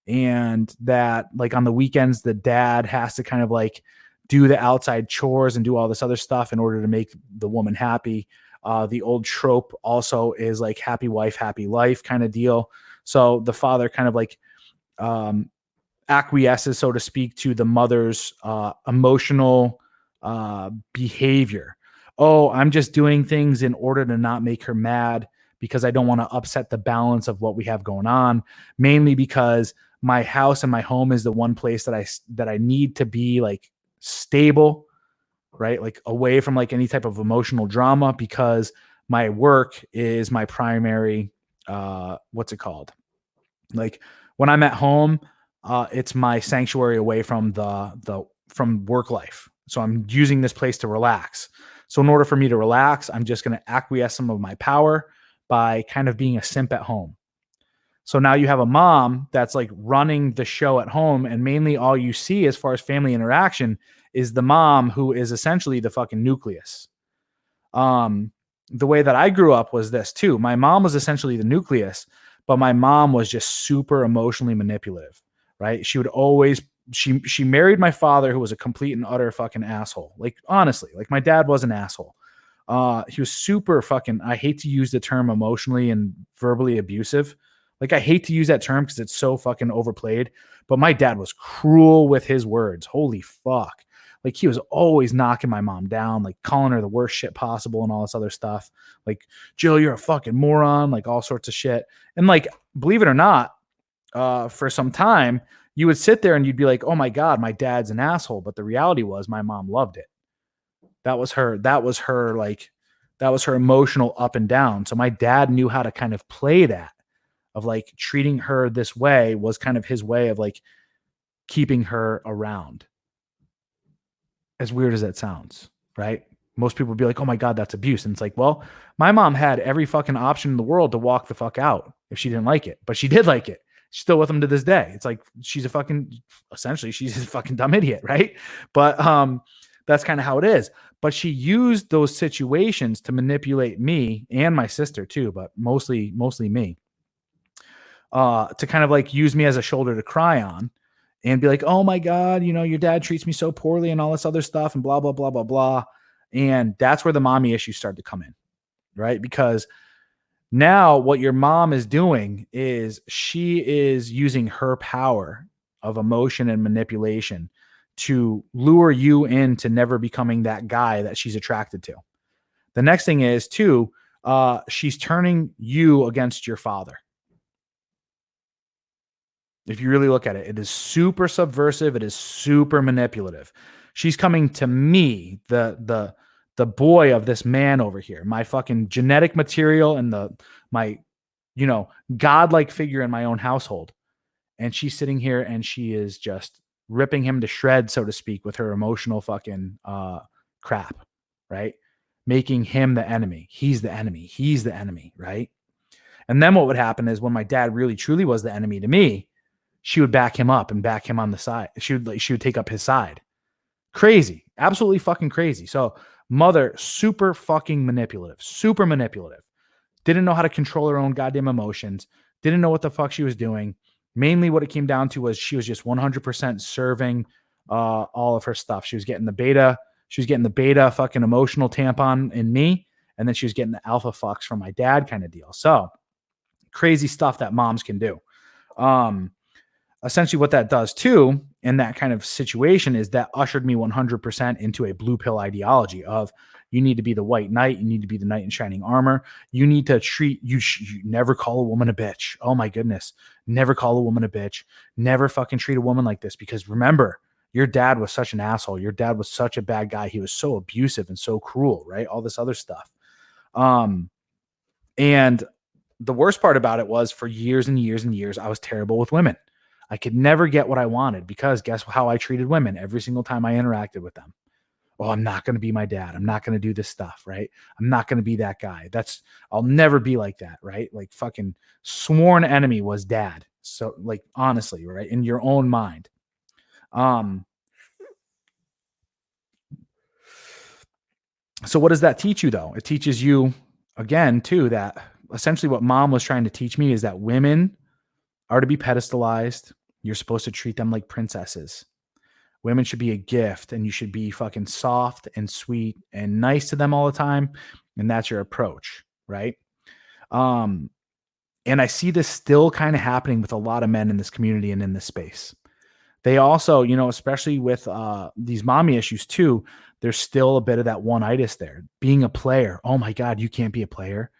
and that like on the weekends, the dad has to kind of like do the outside chores and do all this other stuff in order to make the woman happy. The old trope also is like happy wife, happy life kind of deal. So the father kind of like acquiesces, so to speak, to the mother's emotional behavior. Oh, I'm just doing things in order to not make her mad because I don't want to upset the balance of what we have going on, mainly because my house and my home is the one place that I need to be like stable, right? Like away from like any type of emotional drama, because my work is my primary, what's it called? Like when I'm at home, it's my sanctuary away from from work life. So I'm using this place to relax. So in order for me to relax, I'm just going to acquiesce some of my power by kind of being a simp at home. So now you have a mom that's like running the show at home, and mainly all you see as far as family interaction is the mom, who is essentially the fucking nucleus. The way that I grew up was this too. My mom was essentially the nucleus, but my mom was just super emotionally manipulative, right? She would always, she married my father, who was a complete and utter fucking asshole. Like, honestly, like my dad was an asshole. He was super fucking, I hate to use the term emotionally and verbally abusive. Like, I hate to use that term because it's so fucking overplayed, but my dad was cruel with his words. Holy fuck. Like, he was always knocking my mom down, like calling her the worst shit possible and all this other stuff. Like, Jill, you're a fucking moron, like all sorts of shit. And like, believe it or not, for some time, you would sit there and you'd be like, oh my God, my dad's an asshole. But the reality was my mom loved it. That was her emotional up and down. So my dad knew how to kind of play that, of like treating her this way was kind of his way of like keeping her around. As weird as that sounds, right? Most people would be like, oh my God, that's abuse. And it's like, well, my mom had every fucking option in the world to walk the fuck out if she didn't like it, but she did like it. She's still with him to this day. It's like, she's a fucking dumb idiot, right? But that's kind of how it is. But she used those situations to manipulate me and my sister too, but mostly me, to kind of like use me as a shoulder to cry on and be like, oh my God, your dad treats me so poorly and all this other stuff and blah, blah, blah, blah, blah. And that's where the mommy issues start to come in, right? Because now what your mom is doing is she is using her power of emotion and manipulation to lure you into never becoming that guy that she's attracted to. The next thing is too, she's turning you against your father. If you really look at it, it is super subversive. It is super manipulative. She's coming to me, the boy of this man over here, my fucking genetic material and my godlike figure in my own household. And she's sitting here and she is just ripping him to shreds, so to speak, with her emotional fucking crap, right? Making him the enemy. He's the enemy. He's the enemy, right? And then what would happen is when my dad really truly was the enemy to me, she would back him up and back him on the side. She would take up his side. Crazy. Absolutely fucking crazy. So mother, super fucking manipulative. Super manipulative. Didn't know how to control her own goddamn emotions. Didn't know what the fuck she was doing. Mainly what it came down to was she was just 100% serving all of her stuff. She was getting the beta. She was getting the beta fucking emotional tampon in me. And then she was getting the alpha fucks from my dad kind of deal. So crazy stuff that moms can do. Essentially what that does too, in that kind of situation, is that ushered me 100% into a blue pill ideology of you need to be the white knight. You need to be the knight in shining armor. You need to treat, you never call a woman a bitch. Oh my goodness. Never call a woman a bitch. Never fucking treat a woman like this. Because remember, your dad was such an asshole. Your dad was such a bad guy. He was so abusive and so cruel, right? All this other stuff. And the worst part about it was for years and years and years, I was terrible with women. I could never get what I wanted because guess how I treated women every single time I interacted with them. Oh, I'm not going to be my dad. I'm not going to do this stuff, right? I'm not going to be that guy. I'll never be like that, right? Like fucking sworn enemy was dad. So like, honestly, right? In your own mind. So what does that teach you though? It teaches you again too, that essentially what mom was trying to teach me is that women are to be pedestalized. You're supposed to treat them like princesses. Women should be a gift and you should be fucking soft and sweet and nice to them all the time. And that's your approach, right? And I see this still kind of happening with a lot of men in this community and in this space. They also, especially with these mommy issues too, there's still a bit of that one-itis there. Being a player. Oh my God, you can't be a player.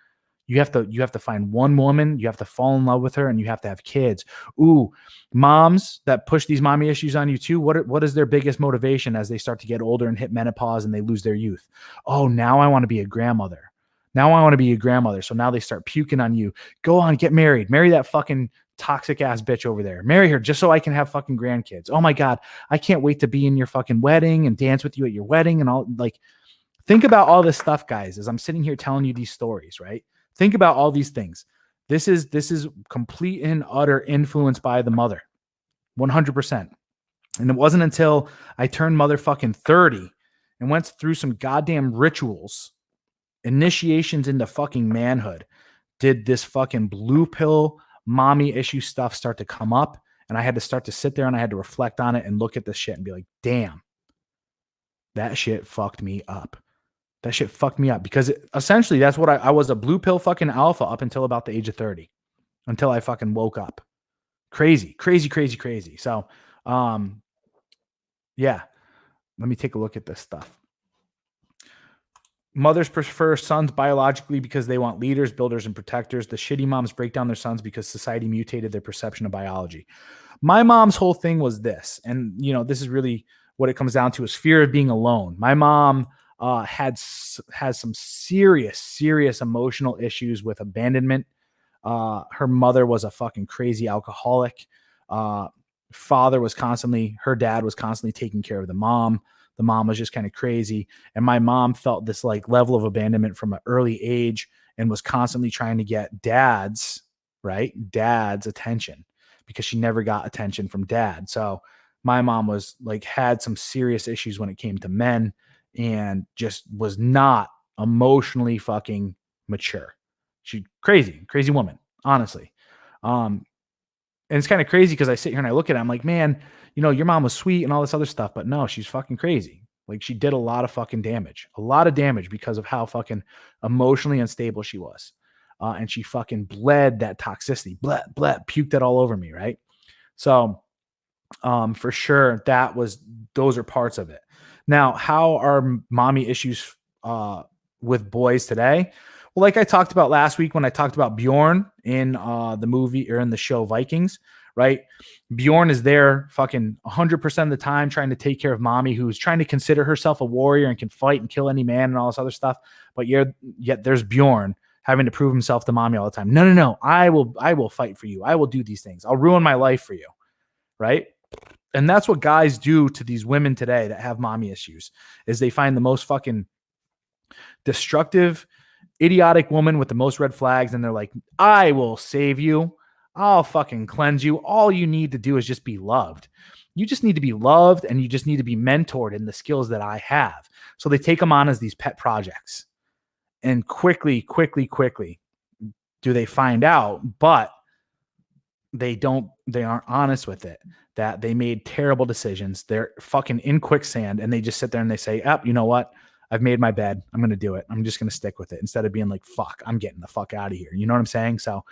You have to find one woman, you have to fall in love with her, and you have to have kids. Ooh, moms that push these mommy issues on you too, what is their biggest motivation as they start to get older and hit menopause and they lose their youth? Oh, now I want to be a grandmother. So now they start puking on you. Go on, get married. Marry that fucking toxic ass bitch over there. Marry her just so I can have fucking grandkids. Oh my God, I can't wait to be in your fucking wedding and dance with you at your wedding and all. Like, think about all this stuff, guys, as I'm sitting here telling you these stories, right? Think about all these things. This is complete and utter influence by the mother, 100%. And it wasn't until I turned motherfucking 30 and went through some goddamn rituals, initiations into fucking manhood, did this fucking blue pill mommy issue stuff start to come up. And I had to start to sit there and I had to reflect on it and look at this shit and be like, damn, that shit fucked me up. That shit fucked me up because essentially that's what I was, a blue pill fucking alpha up until about the age of 30, until I fucking woke up. Crazy, crazy, crazy, crazy. So, yeah, let me take a look at this stuff. Mothers prefer sons biologically because they want leaders, builders, and protectors. The shitty moms break down their sons because society mutated their perception of biology. My mom's whole thing was this, and this is really what it comes down to, is fear of being alone. My mom has some serious emotional issues with abandonment. Her mother was a fucking crazy alcoholic. Her dad was constantly taking care of the mom. The mom was just kind of crazy. And my mom felt this like level of abandonment from an early age and was constantly trying to get dad's attention, because she never got attention from dad. So my mom was like, had some serious issues when it came to men and just was not emotionally fucking mature. She crazy woman, honestly. And it's kind of crazy because I sit here and I look at it, I'm like, man, your mom was sweet and all this other stuff, but no, she's fucking crazy. Like, she did a lot of damage because of how fucking emotionally unstable she was. And she fucking bled that toxicity, puked it all over me. Right. So, for sure, those are parts of it. Now, how are mommy issues, with boys today? Well, like I talked about last week when I talked about Bjorn in the movie, or in the show Vikings, right? Bjorn is there fucking 100% of the time trying to take care of mommy, who's trying to consider herself a warrior and can fight and kill any man and all this other stuff. But yet there's Bjorn having to prove himself to mommy all the time. No, I will fight for you. I will do these things. I'll ruin my life for you, right? And that's what guys do to these women today that have mommy issues, is they find the most fucking destructive, idiotic woman with the most red flags, and they're like, I will save you. I'll fucking cleanse you. All you need to do is just be loved. You just need to be loved, and you just need to be mentored in the skills that I have. So they take them on as these pet projects. And quickly do they find out, but they aren't honest with it, that they made terrible decisions. They're fucking in quicksand, and they just sit there and they say, you know what? I've made my bed. I'm going to do it. I'm just going to stick with it, instead of being like, fuck, I'm getting the fuck out of here. You know what I'm saying? So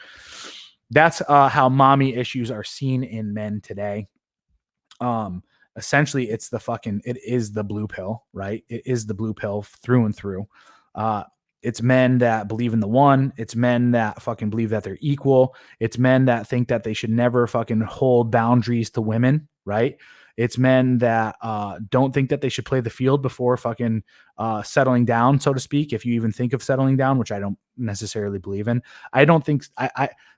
that's how mommy issues are seen in men today. Essentially it is the blue pill, right? It is the blue pill through and through. It's men that believe in the one. It's men that fucking believe that they're equal. It's men that think that they should never fucking hold boundaries to women, right? It's men that don't think that they should play the field before fucking settling down, so to speak. If you even think of settling down, which I don't necessarily believe in. I don't think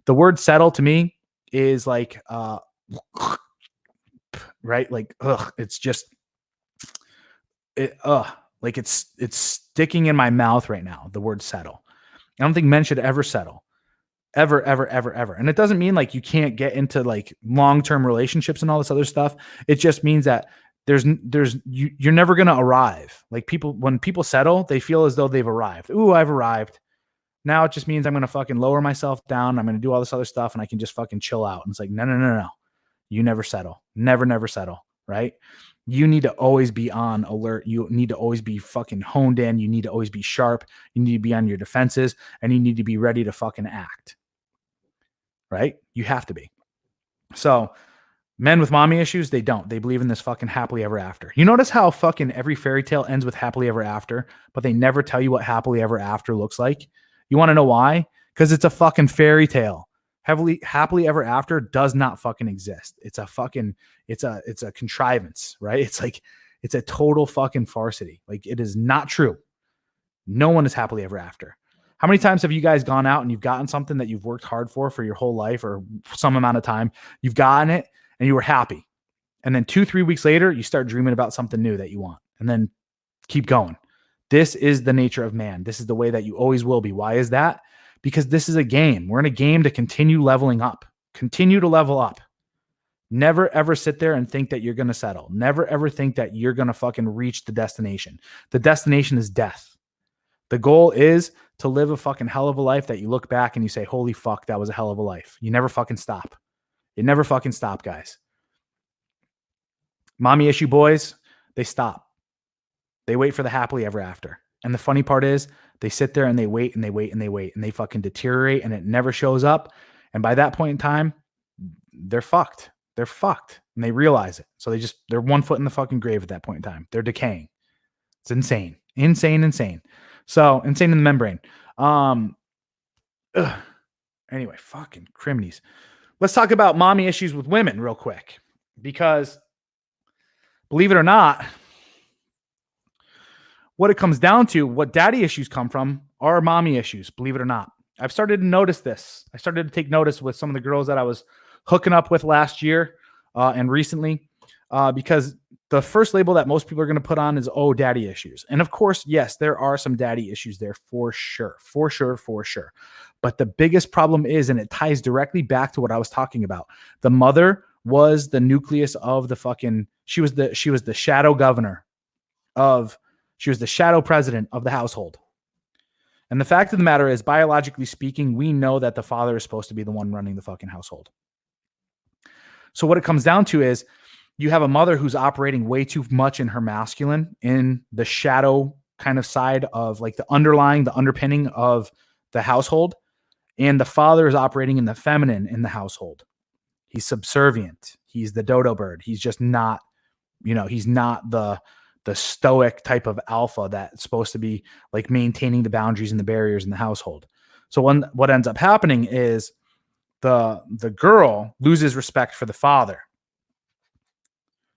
the word settle to me is like, right? Like, it's just, like it's sticking in my mouth right now, the word settle. I don't think men should ever settle. Ever. And it doesn't mean like you can't get into like long-term relationships and all this other stuff. It just means that you're never going to arrive. Like, when people settle, they feel as though they've arrived. Ooh, I've arrived. Now it just means I'm going to fucking lower myself down. I'm going to do all this other stuff, and I can just fucking chill out. And it's like, no. You never settle. Never settle. Right? You need to always be on alert. You need to always be fucking honed in. You need to always be sharp. You need to be on your defenses, and you need to be ready to fucking act. Right? You have to be. So men with mommy issues, they don't. They believe in this fucking happily ever after. You notice how fucking every fairy tale ends with happily ever after, but they never tell you what happily ever after looks like? You want to know why? Because it's a fucking fairy tale. Happily ever after does not fucking exist. It's a contrivance, right? It's like, it's a total fucking farcity. Like, it is not true. No one is happily ever after. How many times have you guys gone out and you've gotten something that you've worked hard for your whole life, or some amount of time? You've gotten it and you were happy. And then 2-3 weeks later, you start dreaming about something new that you want, and then keep going. This is the nature of man. This is the way that you always will be. Why is that? Because this is a game. We're in a game to continue leveling up, continue to level up. Never ever sit there and think that you're going to settle. Never ever think that you're going to fucking reach the destination. The destination is death. The goal is to live a fucking hell of a life that you look back and you say, holy fuck, that was a hell of a life. You never fucking stop. You never fucking stop, guys. Mommy issue boys, they stop. They wait for the happily ever after. And the funny part is they sit there and they wait and they wait and they wait and they fucking deteriorate and it never shows up. And by that point in time, they're fucked. They're fucked. And they realize it. So they're 1 foot in the fucking grave at that point in time. They're decaying. It's insane. Insane. So insane in the membrane. Anyway, fucking criminies. Let's talk about mommy issues with women real quick. Because believe it or not, what it comes down to, what daddy issues come from, are mommy issues, believe it or not. I've started to notice this. I started to take notice with some of the girls that I was hooking up with last year and recently, because the first label that most people are going to put on is, oh, daddy issues. And of course, yes, there are some daddy issues there for sure. But the biggest problem is, and it ties directly back to what I was talking about, the mother was the nucleus of the fucking, she was the shadow governor of, she was the shadow president of the household. And the fact of the matter is, biologically speaking, we know that the father is supposed to be the one running the fucking household. So what it comes down to is you have a mother who's operating way too much in her masculine, in the shadow kind of side of like the underpinning of the household. And the father is operating in the feminine in the household. He's subservient. He's the dodo bird. He's just not, he's not the stoic type of alpha that's supposed to be like maintaining the boundaries and the barriers in the household. So what ends up happening is the girl loses respect for the father.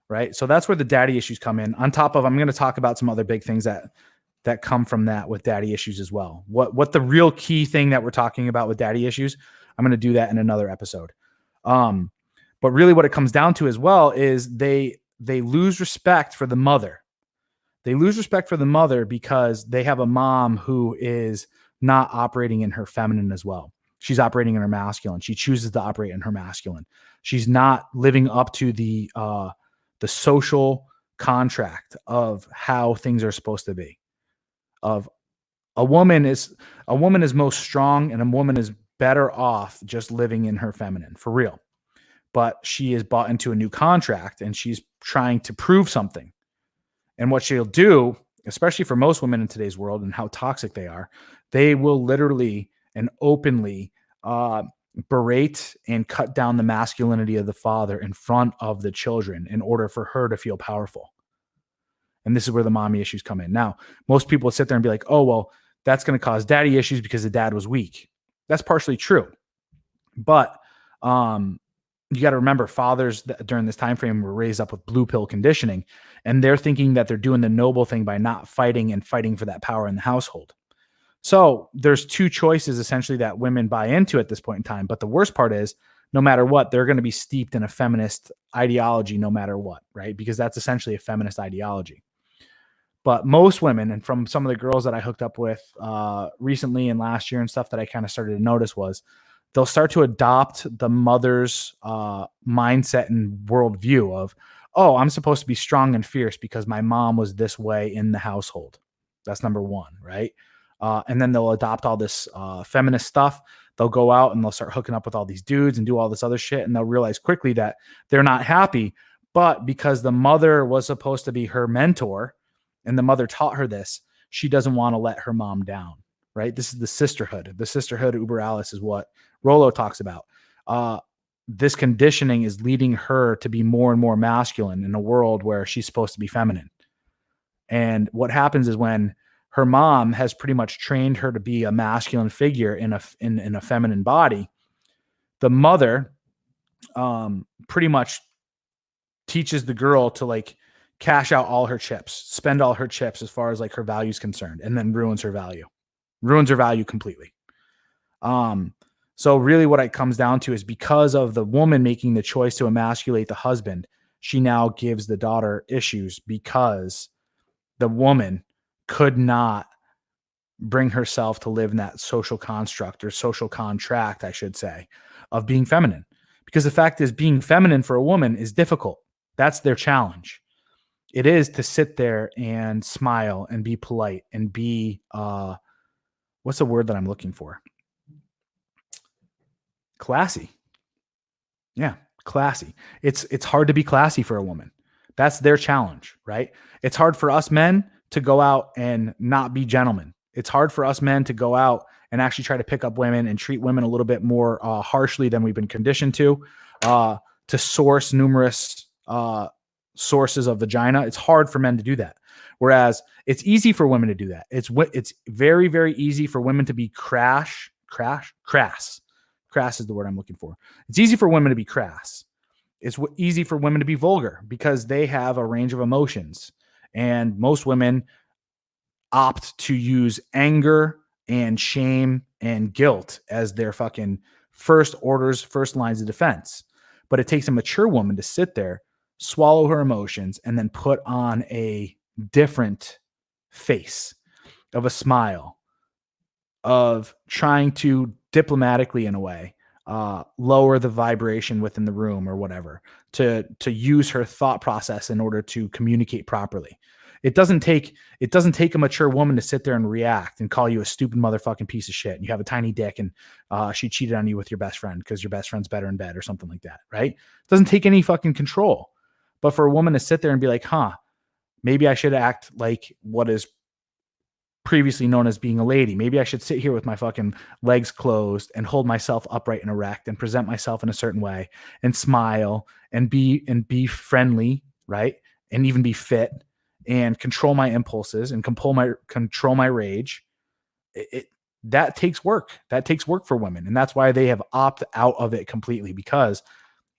Right. So that's where the daddy issues come in. On top of, I'm going to talk about some other big things that come from that with daddy issues as well. What the real key thing that we're talking about with daddy issues, I'm going to do that in another episode. But really what it comes down to as well is they lose respect for the mother. They lose respect for the mother because they have a mom who is not operating in her feminine as well. She's operating in her masculine. She chooses to operate in her masculine. She's not living up to the social contract of how things are supposed to be. Of a woman is most strong, and a woman is better off just living in her feminine, for real. But she is bought into a new contract and she's trying to prove something. And what she'll do, especially for most women in today's world and how toxic they are, they will literally and openly berate and cut down the masculinity of the father in front of the children in order for her to feel powerful. And this is where the mommy issues come in. Now, most people sit there and be like, oh, well, that's going to cause daddy issues because the dad was weak. That's partially true. But you got to remember, fathers during this time frame were raised up with blue pill conditioning, and they're thinking that they're doing the noble thing by not fighting and fighting for that power in the household. So there's two choices essentially that women buy into at this point in time. But the worst part is, no matter what, they're going to be steeped in a feminist ideology no matter what, right? Because that's essentially a feminist ideology. But most women, and from some of the girls that I hooked up with recently and last year and stuff that I kind of started to notice was, they'll start to adopt the mother's mindset and worldview of, oh, I'm supposed to be strong and fierce because my mom was this way in the household. That's number one, right? And then they'll adopt all this feminist stuff. They'll go out and they'll start hooking up with all these dudes and do all this other shit. And they'll realize quickly that they're not happy. But because the mother was supposed to be her mentor and the mother taught her this, she doesn't want to let her mom down, right? This is the sisterhood. The sisterhood uber alles is what Rollo talks about. This conditioning is leading her to be more and more masculine in a world where she's supposed to be feminine. And what happens is when her mom has pretty much trained her to be a masculine figure in a feminine body, the mother pretty much teaches the girl to like cash out all her chips, spend all her chips as far as like her value is concerned, and then ruins her value completely. So really what it comes down to is, because of the woman making the choice to emasculate the husband, she now gives the daughter issues because the woman could not bring herself to live in that social construct or social contract, I should say, of being feminine. Because the fact is, being feminine for a woman is difficult. That's their challenge. It is to sit there and smile and be polite and be, what's the word that I'm looking for? Classy. Yeah, classy. It's hard to be classy for a woman. That's their challenge, right? It's hard for us men to go out and not be gentlemen. It's hard for us men to go out and actually try to pick up women and treat women a little bit more harshly than we've been conditioned to source numerous sources of vagina. It's hard for men to do that. Whereas it's easy for women to do that. It's very, very easy for women to be crass. Crass is the word I'm looking for. It's easy for women to be crass. It's easy for women to be vulgar because they have a range of emotions. And most women opt to use anger and shame and guilt as their fucking first lines of defense. But it takes a mature woman to sit there, swallow her emotions, and then put on a different face of a smile, of trying to diplomatically, in a way, lower the vibration within the room or whatever, to use her thought process in order to communicate properly. It doesn't take a mature woman to sit there and react and call you a stupid motherfucking piece of shit. And you have a tiny dick and she cheated on you with your best friend because your best friend's better in bed or something like that, right? It doesn't take any fucking control. But for a woman to sit there and be like, maybe I should act like what is previously known as being a lady. Maybe I should sit here with my fucking legs closed and hold myself upright and erect and present myself in a certain way and smile and be friendly, right? And even be fit and control my impulses and control my rage. That takes work. That takes work for women. And that's why they have opted out of it completely. Because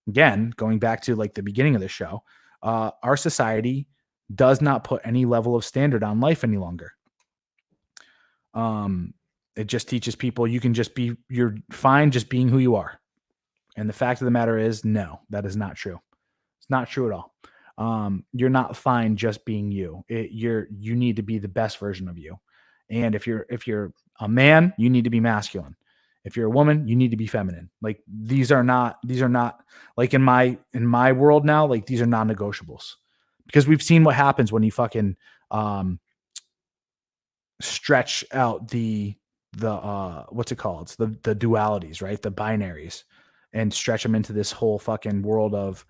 again, going back to like the beginning of the show, our society does not put any level of standard on life any longer. It just teaches people you're fine just being who you are. And the fact of the matter is, no, that is not true. It's not true at all. You're not fine just being you. You need to be the best version of you. And if you're a man, you need to be masculine. If you're a woman, you need to be feminine. Like these are not like in my world now, like these are non-negotiables, because we've seen what happens when you fucking, stretch out the what's it called? It's the dualities, right? The binaries, and stretch them into this whole fucking world of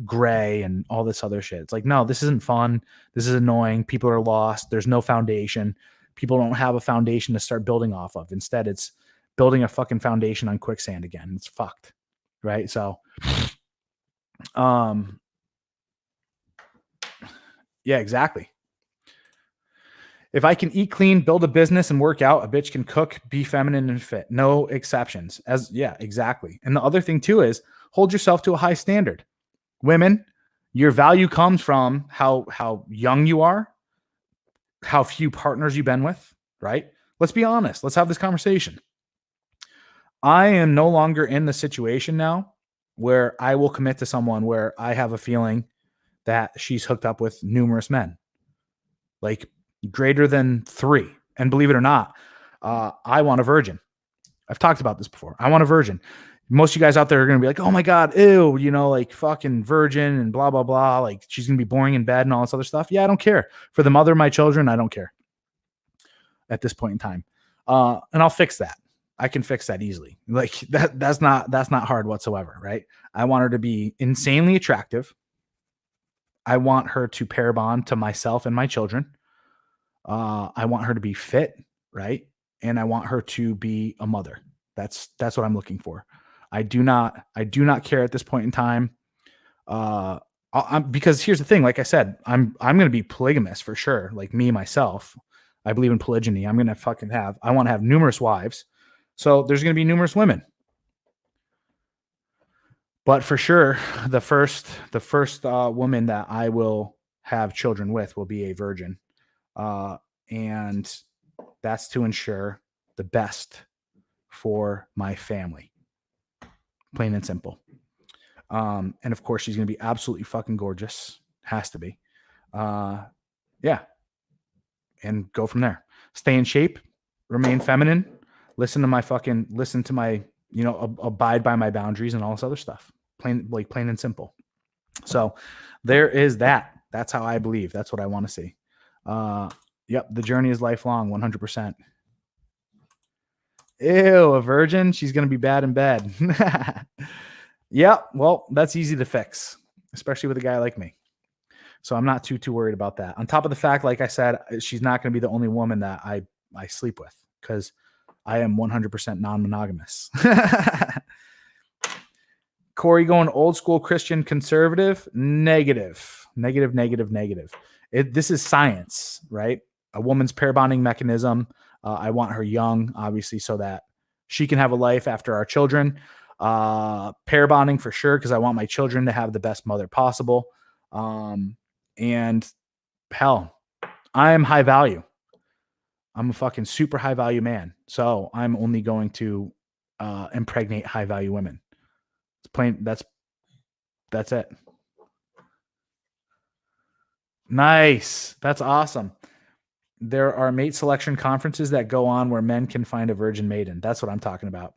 gray and all this other shit. It's like, no, this isn't fun. This is annoying. People are lost. There's no foundation. People don't have a foundation to start building off of. Instead, it's building a fucking foundation on quicksand again. It's fucked. Right? So, yeah, exactly. If I can eat clean, build a business, and work out, a bitch can cook, be feminine, and fit. No exceptions. Yeah, exactly. And the other thing too is hold yourself to a high standard. Women, your value comes from how young you are, how few partners you've been with, right? Let's be honest. Let's have this conversation. I am no longer in the situation now where I will commit to someone where I have a feeling that she's hooked up with numerous men. Like greater than 3. And believe it or not, I want a virgin. I've talked about this before. I want a virgin. Most of you guys out there are going to be like, oh my God, ew, like fucking virgin and blah, blah, blah. Like she's going to be boring in bed and all this other stuff. Yeah, I don't care. For the mother of my children, I don't care at this point in time. And I'll fix that. I can fix that easily. Like that's not hard whatsoever, right? I want her to be insanely attractive. I want her to pair bond to myself and my children. I want her to be fit, right? And I want her to be a mother. That's what I'm looking for. I do not care at this point in time. Because here's the thing, like I said, I'm going to be polygamous for sure. Like me, myself, I believe in polygyny. I want to have numerous wives. So there's going to be numerous women. But for sure, the first woman that I will have children with will be a virgin. And that's to ensure the best for my family. Plain and simple. And of course, she's going to be absolutely fucking gorgeous. Has to be. Yeah. And go from there. Stay in shape. Remain feminine. Listen to my, abide by my boundaries and all this other stuff. Plain and simple. So there is that. That's how I believe. That's what I want to see. Yep. The journey is lifelong. 100%. Ew, a virgin. She's going to be bad in bed. Yeah. Well, that's easy to fix, especially with a guy like me. So I'm not too worried about that. On top of the fact, like I said, she's not going to be the only woman that I sleep with, because I am 100% non-monogamous. Corey going old school Christian conservative. Negative. This is science, right? A woman's pair bonding mechanism. I want her young, obviously, so that she can have a life after our children. Pair bonding for sure, because I want my children to have the best mother possible. And hell, I am high value. I'm a fucking super high value man. So I'm only going to impregnate high value women. It's plain. That's it. Nice. That's awesome. There are mate selection conferences that go on where men can find a virgin maiden. That's what I'm talking about.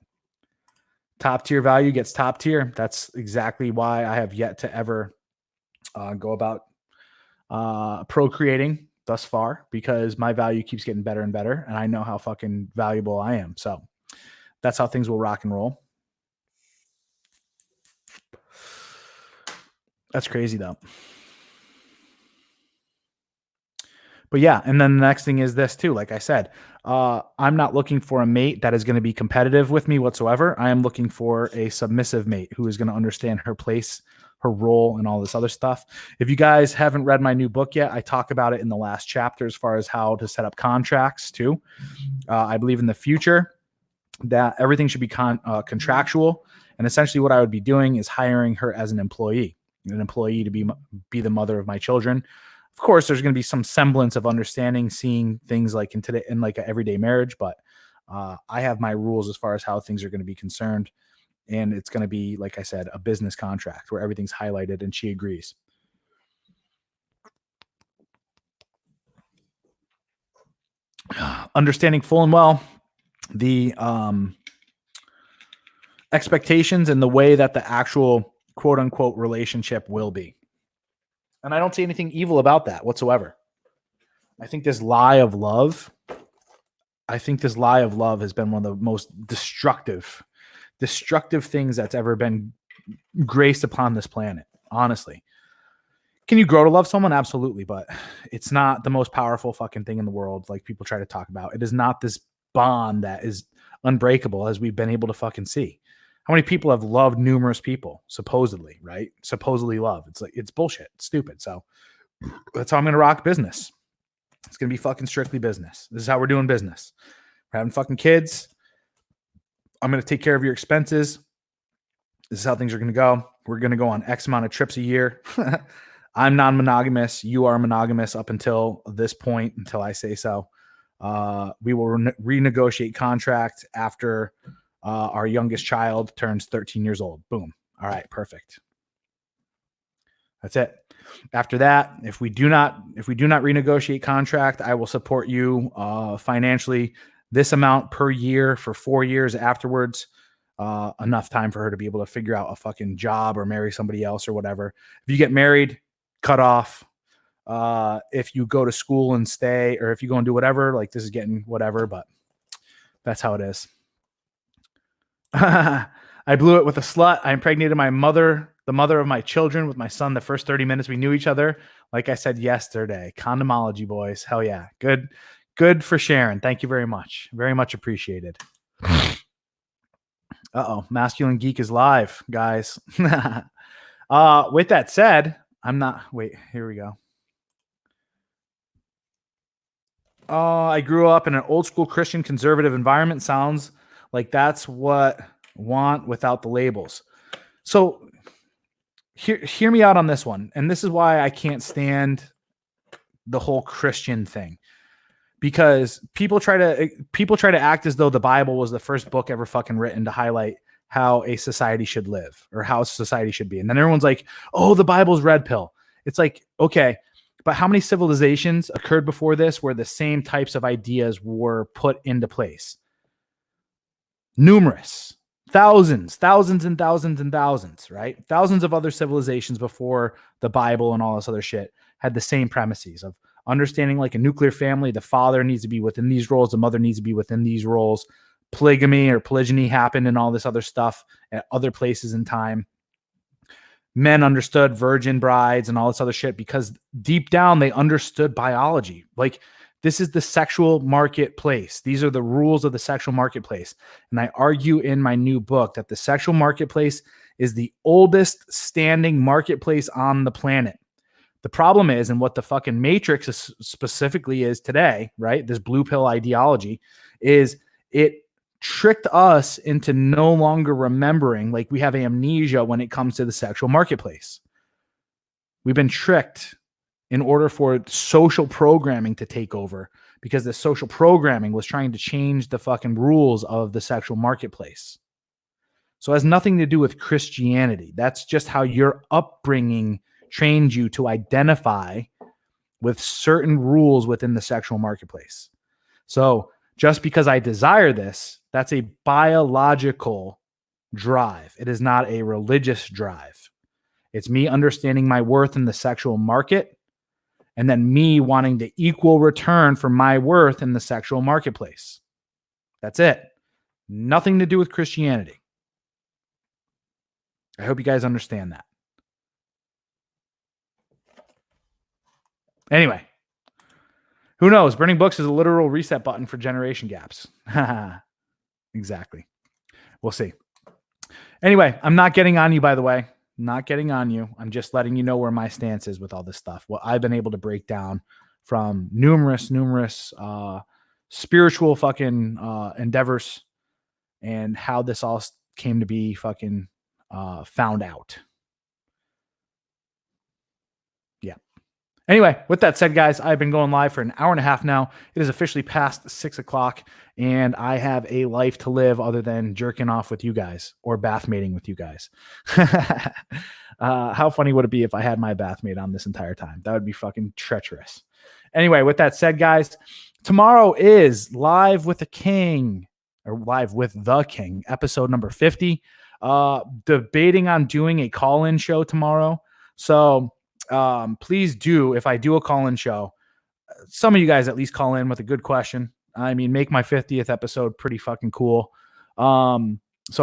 Top tier value gets top tier. That's exactly why I have yet to ever go about procreating thus far, because my value keeps getting better and better, and I know how fucking valuable I am. So that's how things will rock and roll. That's crazy though. But yeah, and then the next thing is this too. Like I said, I'm not looking for a mate that is going to be competitive with me whatsoever. I am looking for a submissive mate who is going to understand her place, her role, and all this other stuff. If you guys haven't read my new book yet, I talk about it in the last chapter as far as how to set up contracts too. I believe in the future that everything should be contractual. And essentially what I would be doing is hiring her as an employee to be the mother of my children. Of course, there's going to be some semblance of understanding, seeing things like in like an everyday marriage, but I have my rules as far as how things are going to be concerned. And it's going to be, like I said, a business contract where everything's highlighted and she agrees. Understanding full and well the expectations and the way that the actual quote unquote relationship will be. And I don't see anything evil about that whatsoever. I think this lie of love has been one of the most destructive things that's ever been graced upon this planet, honestly. Can you grow to love someone? Absolutely, but it's not the most powerful fucking thing in the world like people try to talk about. It is not this bond that is unbreakable, as we've been able to fucking see. How many people have loved numerous people, supposedly, right? Supposedly love. It's like, it's bullshit. It's stupid. So that's how I'm going to rock business. It's going to be fucking strictly business. This is how we're doing business. We're having fucking kids. I'm going to take care of your expenses. This is how things are going to go. We're going to go on X amount of trips a year. I'm non-monogamous. You are monogamous up until this point, until I say so. We will renegotiate contract after our youngest child turns 13 years old. Boom. All right, perfect. That's it. After that, if we do not renegotiate contract, I will support you financially this amount per year for 4 years afterwards. Enough time for her to be able to figure out a fucking job or marry somebody else or whatever. If you get married, cut off. If you go to school and stay, or if you go and do whatever, like this is getting whatever, but that's how it is. I blew it with a slut. I impregnated my mother, the mother of my children, with my son the first 30 minutes we knew each other. Like I said yesterday, condomology, boys. Hell yeah. Good for sharing. Thank you very much. Very much appreciated. Uh-oh. Masculine Geek is live, guys. With that said, wait, here we go. I grew up in an old school Christian conservative environment. Sounds like that's what want without the labels. So hear me out on this one. And this is why I can't stand the whole Christian thing, because people try to act as though the Bible was the first book ever fucking written to highlight how a society should live or how society should be. And then everyone's like, oh, the Bible's red pill. It's like, okay, but how many civilizations occurred before this where the same types of ideas were put into place? Numerous. Thousands and thousands, right? Thousands of other civilizations before the Bible and all this other shit had the same premises of understanding, like a nuclear family. The father needs to be within these roles. The mother needs to be within these roles. Polygamy or polygyny happened and all this other stuff at other places in time. men understood virgin brides and all this other shit because deep down they understood biology. Like, this is the sexual marketplace. These are the rules of the sexual marketplace. And I argue in my new book that the sexual marketplace is the oldest standing marketplace on the planet. The problem is, and what the fucking Matrix is specifically is today, right? This blue pill ideology is it tricked us into no longer remembering, like we have amnesia when it comes to the sexual marketplace. We've been tricked in order for social programming to take over, because the social programming was trying to change the fucking rules of the sexual marketplace. So it has nothing to do with Christianity. That's just how your upbringing trained you to identify with certain rules within the sexual marketplace. So just because I desire this, that's a biological drive. It is not a religious drive. It's me understanding my worth in the sexual market, and then me wanting the equal return for my worth in the sexual marketplace. That's it. Nothing to do with Christianity. I hope you guys understand that. Anyway, who knows? Burning books is a literal reset button for generation gaps. Exactly. We'll see. Anyway, I'm not getting on you, by the way. Not getting on you. I'm just letting you know where my stance is with all this stuff. What I've been able to break down from numerous spiritual fucking endeavors, and how this all came to be fucking found out. Yeah. Anyway, with that said, guys, I've been going live for an hour and a half now. It is officially past 6 o'clock, and I have a life to live other than jerking off with you guys or bath mating with you guys. How funny would it be if I had my bath mate on this entire time? That would be fucking treacherous. Anyway, with that said, guys, tomorrow is Live with the King, or Live with the King, episode number 50. Debating on doing a call-in show tomorrow. So please do, if I do a call-in show, some of you guys at least call in with a good question. I mean, make my 50th episode pretty fucking cool. So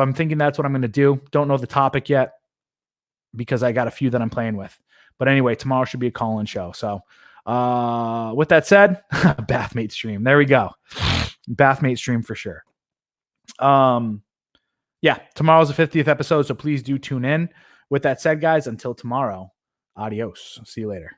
I'm thinking that's what I'm going to do. Don't know the topic yet because I got a few that I'm playing with. But anyway, tomorrow should be a call-in show. So with that said, Bathmate stream. There we go. Bathmate stream for sure. Yeah, tomorrow's the 50th episode, so please do tune in. With that said, guys, until tomorrow, adios. See you later.